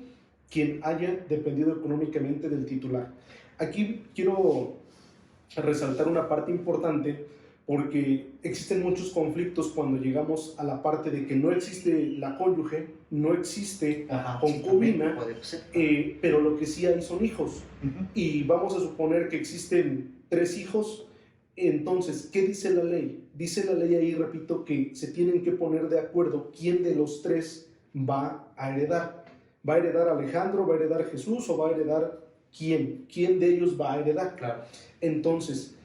quien haya dependido económicamente del titular. Aquí quiero resaltar una parte importante, porque existen muchos conflictos cuando llegamos a la parte de que no existe la cónyuge, no existe concubina, pero lo que sí hay son hijos. Y vamos a suponer que existen 3 hijos. Entonces, ¿qué dice la ley? Dice la ley ahí, repito, que se tienen que poner de acuerdo quién de los 3 va a heredar. ¿Va a heredar Alejandro, va a heredar Jesús o va a heredar quién? ¿Quién de ellos va a heredar? Claro. Entonces,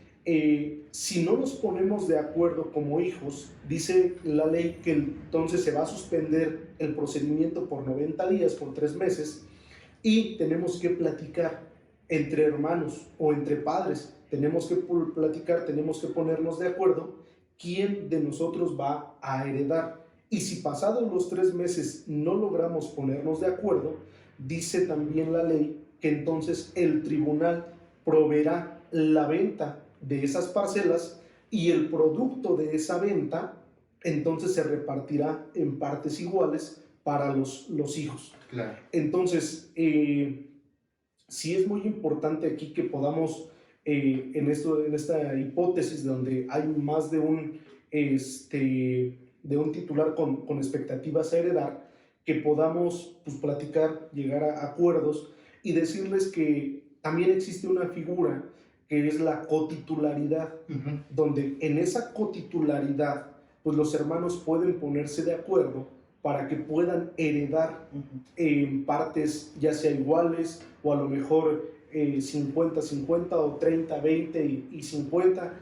si no nos ponemos de acuerdo como hijos, dice la ley que entonces se va a suspender el procedimiento por 90 días, por 3 meses, y tenemos que platicar entre hermanos o entre padres. Tenemos que platicar, tenemos que ponernos de acuerdo quién de nosotros va a heredar. Y si pasados los 3 meses no logramos ponernos de acuerdo, dice también la ley que entonces el tribunal proveerá la venta de esas parcelas y el producto de esa venta entonces se repartirá en partes iguales para los hijos. Claro. Entonces, sí es muy importante aquí que podamos, en esta hipótesis donde hay más de un titular con expectativas a heredar, que podamos pues, platicar, llegar a acuerdos y decirles que también existe una figura que es la cotitularidad, donde en esa cotitularidad pues los hermanos pueden ponerse de acuerdo para que puedan heredar en partes ya sea iguales o a lo mejor 50-50 o 30-20 y 50,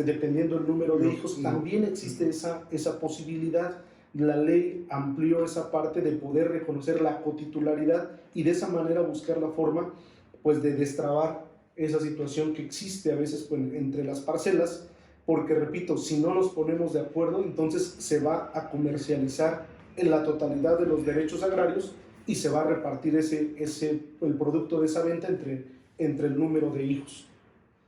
dependiendo del número de hijos. También existe esa posibilidad. La ley amplió esa parte de poder reconocer la cotitularidad y de esa manera buscar la forma pues, de destrabar esa situación que existe a veces pues, entre las parcelas, porque repito, si no nos ponemos de acuerdo, entonces se va a comercializar en la totalidad de los derechos agrarios y se va a repartir el producto de esa venta entre el número de hijos.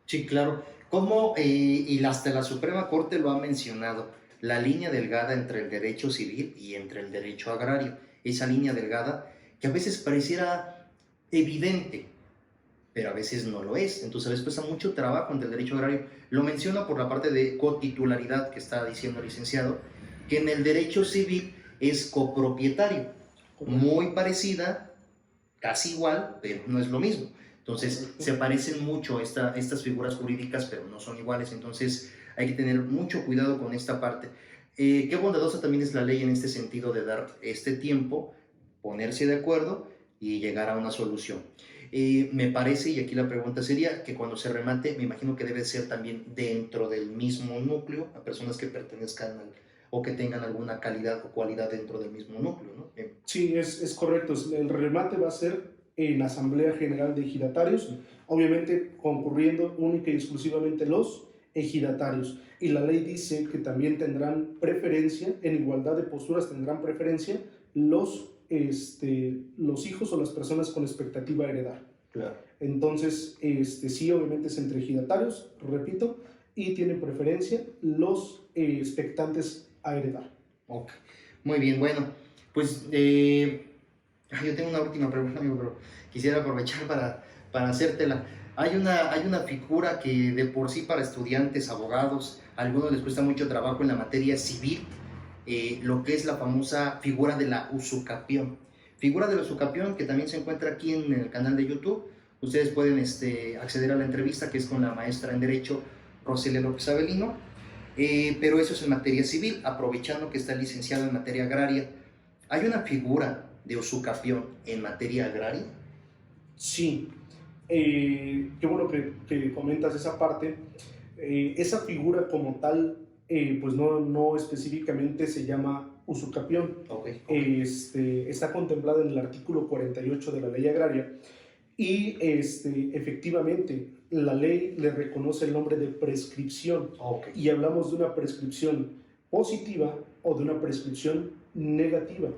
Sí, claro. ¿Cómo, y hasta la Suprema Corte lo ha mencionado, la línea delgada entre el derecho civil y entre el derecho agrario? Esa línea delgada que a veces pareciera evidente, pero a veces no lo es. Entonces a veces cuesta mucho trabajo entre el derecho agrario. Lo menciona por la parte de cotitularidad que está diciendo el licenciado, que en el derecho civil es copropietario, muy parecida, casi igual, pero no es lo mismo. Entonces se parecen mucho estas figuras jurídicas, pero no son iguales. Entonces hay que tener mucho cuidado con esta parte. Qué bondadosa también es la ley en este sentido de dar este tiempo, ponerse de acuerdo y llegar a una solución. Me parece, y aquí la pregunta sería, que cuando se remate, me imagino que debe ser también dentro del mismo núcleo, a personas que pertenezcan o que tengan alguna calidad o cualidad dentro del mismo núcleo, ¿no? Sí, es correcto. El remate va a ser en la Asamblea General de Ejidatarios, obviamente concurriendo única y exclusivamente los ejidatarios. Y la ley dice que también tendrán preferencia, en igualdad de posturas tendrán preferencia los hijos o las personas con expectativa de heredar. Claro. Entonces, sí, obviamente es entre ejidatarios, repito, y tienen preferencia los expectantes a heredar. Ok, muy bien, bueno, pues yo tengo una última pregunta, amigo, pero quisiera aprovechar para hacértela. Hay una figura que de por sí para estudiantes, abogados, a algunos les cuesta mucho trabajo en la materia civil, lo que es la famosa figura de la usucapión. Figura de la usucapión que también se encuentra aquí en el canal de YouTube. Ustedes pueden acceder a la entrevista que es con la maestra en Derecho, Roselia López Avelino, pero eso es en materia civil, aprovechando que está licenciado en materia agraria. ¿Hay una figura de usucapión en materia agraria? Sí, qué bueno que comentas esa parte. Esa figura como tal, pues no específicamente se llama usucapión. Okay. Está contemplada en el artículo 48 de la ley agraria y efectivamente la ley le reconoce el nombre de prescripción. Okay. Y hablamos de una prescripción positiva o de una prescripción negativa.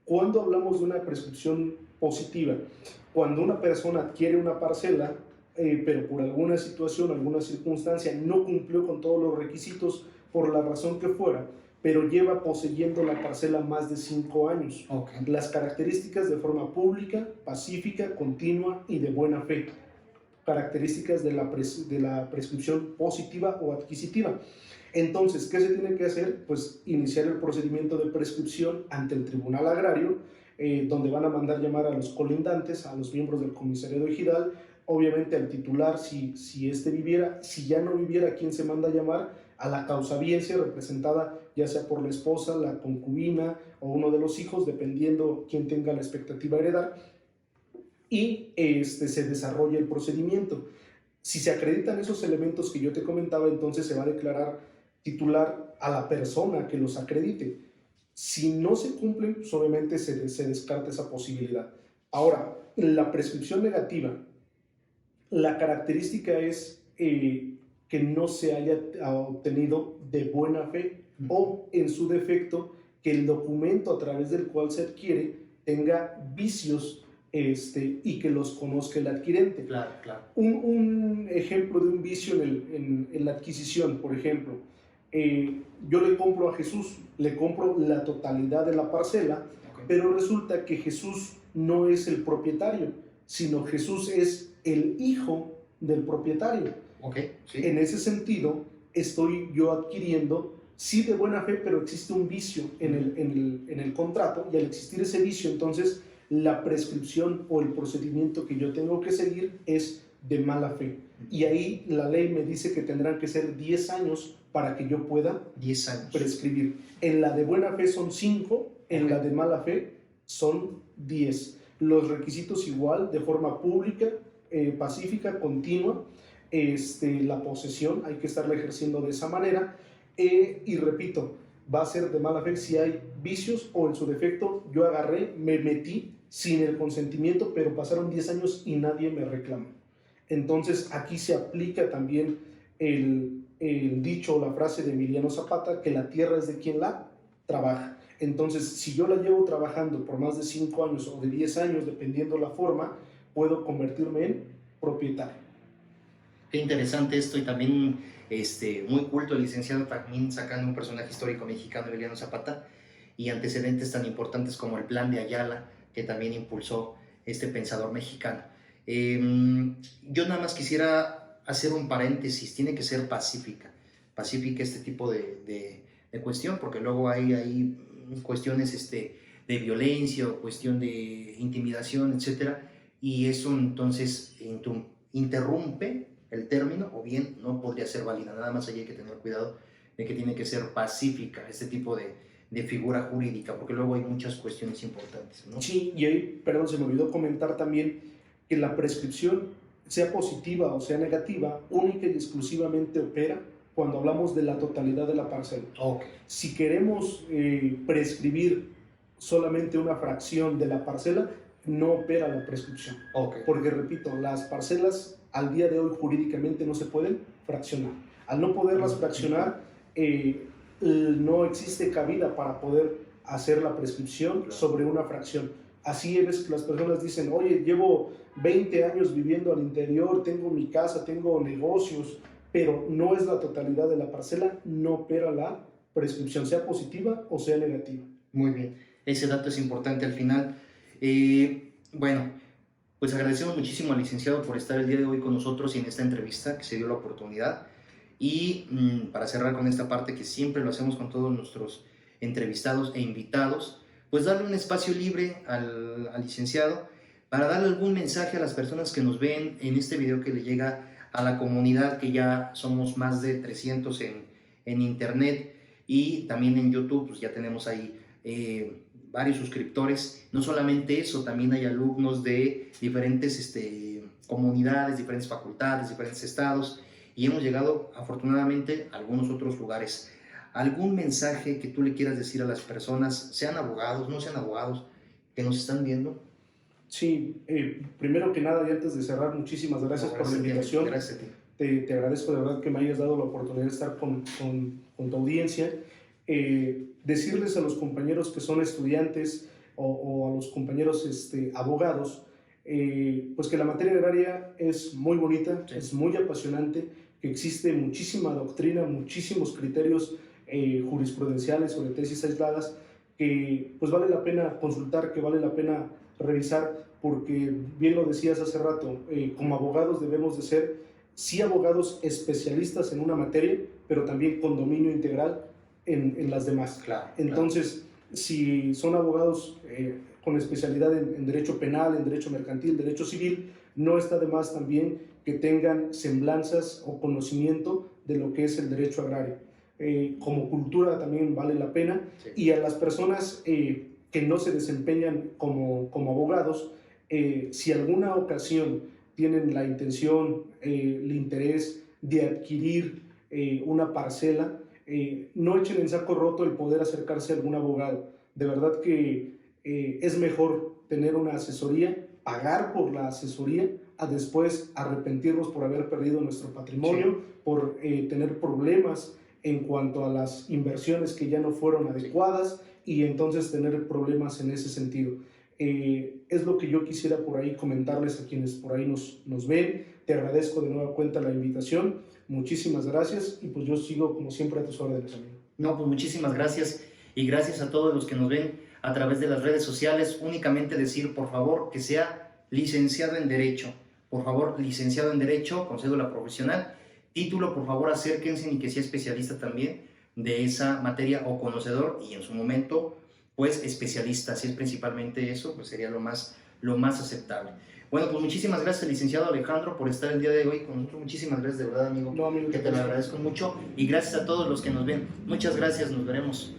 Cuando hablamos de una prescripción positiva, cuando una persona adquiere una parcela, pero por alguna situación, alguna circunstancia no cumplió con todos los requisitos por la razón que fuera, pero lleva poseyendo la parcela más de 5 años. Okay. Las características de forma pública, pacífica, continua y de buena fe. características de la prescripción positiva o adquisitiva. Entonces, ¿qué se tiene que hacer? Pues iniciar el procedimiento de prescripción ante el Tribunal Agrario, donde van a mandar llamar a los colindantes, a los miembros del comisariado ejidal, obviamente al titular, si éste viviera. Si ya no viviera, ¿a quién se manda a llamar? A la causabiencia, representada ya sea por la esposa, la concubina o uno de los hijos, dependiendo quién tenga la expectativa de heredar, y se desarrolla el procedimiento. Si se acreditan esos elementos que yo te comentaba, entonces se va a declarar titular a la persona que los acredite. Si no se cumplen, pues obviamente se descarta esa posibilidad. Ahora, la prescripción negativa, la característica es que no se haya obtenido de buena fe, o en su defecto, que el documento a través del cual se adquiere tenga vicios y que los conozca el adquirente. Claro, claro. Un ejemplo de un vicio en la adquisición, por ejemplo, yo le compro a Jesús, le compro la totalidad de la parcela, Okay. pero resulta que Jesús no es el propietario, sino Jesús es el hijo del propietario. Okay, sí. En ese sentido, estoy yo adquiriendo, sí de buena fe, pero existe un vicio en el contrato, y al existir ese vicio, entonces la prescripción o el procedimiento que yo tengo que seguir es de mala fe. Y ahí la ley me dice que tendrán que ser 10 años para que yo pueda 10 años. prescribir. En la de buena fe son 5, en la de mala fe son 10. Los requisitos igual, de forma pública, pacífica, continua. La posesión hay que estarla ejerciendo de esa manera. Y repito, va a ser de mala fe si hay vicios, o en su defecto yo agarré, me metí sin el consentimiento, pero pasaron 10 años y nadie me reclamó. Entonces aquí se aplica también el dicho o la frase de Emiliano Zapata, que la tierra es de quien la trabaja. Entonces, si yo la llevo trabajando por más de 5 años o de 10 años, dependiendo la forma, puedo convertirme en propietario. Qué interesante esto, y también muy culto el licenciado, también sacando un personaje histórico mexicano, Emiliano Zapata, y antecedentes tan importantes como el Plan de Ayala, que también impulsó este pensador mexicano. Yo nada más quisiera hacer un paréntesis, tiene que ser pacífica este tipo de cuestión, porque luego hay cuestiones de violencia o cuestión de intimidación, etcétera, y eso entonces interrumpe el término, o bien no podría ser válida. Nada más allí hay que tener cuidado de que tiene que ser pacífica este tipo de figura jurídica, porque luego hay muchas cuestiones importantes, ¿no? Sí, y ahí, perdón, se me olvidó comentar también que la prescripción, sea positiva o sea negativa, única y exclusivamente opera cuando hablamos de la totalidad de la parcela. Okay. Si queremos prescribir solamente una fracción de la parcela, no opera la prescripción. Okay. Porque, repito, las parcelas al día de hoy jurídicamente no se pueden fraccionar. Al no poderlas fraccionar, no existe cabida para poder hacer la prescripción sobre una fracción. Así es que las personas dicen, oye, llevo 20 años viviendo al interior, tengo mi casa, tengo negocios, pero no es la totalidad de la parcela, no opera la prescripción, sea positiva o sea negativa. Muy bien, ese dato es importante al final. Bueno, pues agradecemos muchísimo al licenciado por estar el día de hoy con nosotros y en esta entrevista que se dio la oportunidad. Y para cerrar con esta parte que siempre lo hacemos con todos nuestros entrevistados e invitados, pues darle un espacio libre al licenciado para darle algún mensaje a las personas que nos ven en este video, que le llega a la comunidad, que ya somos más de 300 en internet, y también en YouTube, pues ya tenemos ahí varios suscriptores. No solamente eso, también hay alumnos de diferentes comunidades, diferentes facultades, diferentes estados, y hemos llegado afortunadamente a algunos otros lugares. ¿Algún mensaje que tú le quieras decir a las personas, sean abogados, no sean abogados, que nos están viendo? Sí, primero que nada y antes de cerrar, muchísimas gracias por la invitación. Gracias a ti. Te agradezco de verdad que me hayas dado la oportunidad de estar con tu audiencia. Decirles a los compañeros que son estudiantes o a los compañeros abogados, pues que la materia agraria es muy bonita, sí, es muy apasionante, que existe muchísima doctrina, muchísimos criterios jurisprudenciales sobre tesis aisladas, que pues vale la pena consultar, que vale la pena revisar, porque bien lo decías hace rato, como abogados debemos de ser, sí, abogados especialistas en una materia, pero también con dominio integral en las demás. Claro, entonces, si son abogados con especialidad en derecho penal, en derecho mercantil, derecho civil, no está de más también que tengan semblanzas o conocimiento de lo que es el derecho agrario. Como cultura también vale la pena. sí. Y a las personas que no se desempeñan como abogados, si alguna ocasión tienen la intención, el interés de adquirir una parcela, no echen en saco roto el poder acercarse a algún abogado. De verdad que es mejor tener una asesoría, pagar por la asesoría, a después arrepentirnos por haber perdido nuestro patrimonio, sí, por tener problemas en cuanto a las inversiones que ya no fueron adecuadas, y entonces tener problemas en ese sentido. Es lo que yo quisiera por ahí comentarles a quienes por ahí nos ven. Te agradezco de nueva cuenta la invitación. Muchísimas gracias, y pues yo sigo como siempre a tus órdenes, amigo. No, pues muchísimas gracias, y gracias a todos los que nos ven a través de las redes sociales. Únicamente decir, por favor, que sea licenciado en Derecho. Por favor, licenciado en Derecho, con cédula profesional. Título, por favor, acérquense, y que sea especialista también de esa materia, o conocedor, y en su momento, pues, especialista. Si es principalmente eso, pues sería lo más aceptable. Bueno, pues muchísimas gracias, licenciado Alejandro, por estar el día de hoy con nosotros. Muchísimas gracias, de verdad, amigo. No, amigo, que te lo agradezco mucho. Y gracias a todos los que nos ven. Muchas gracias, nos veremos.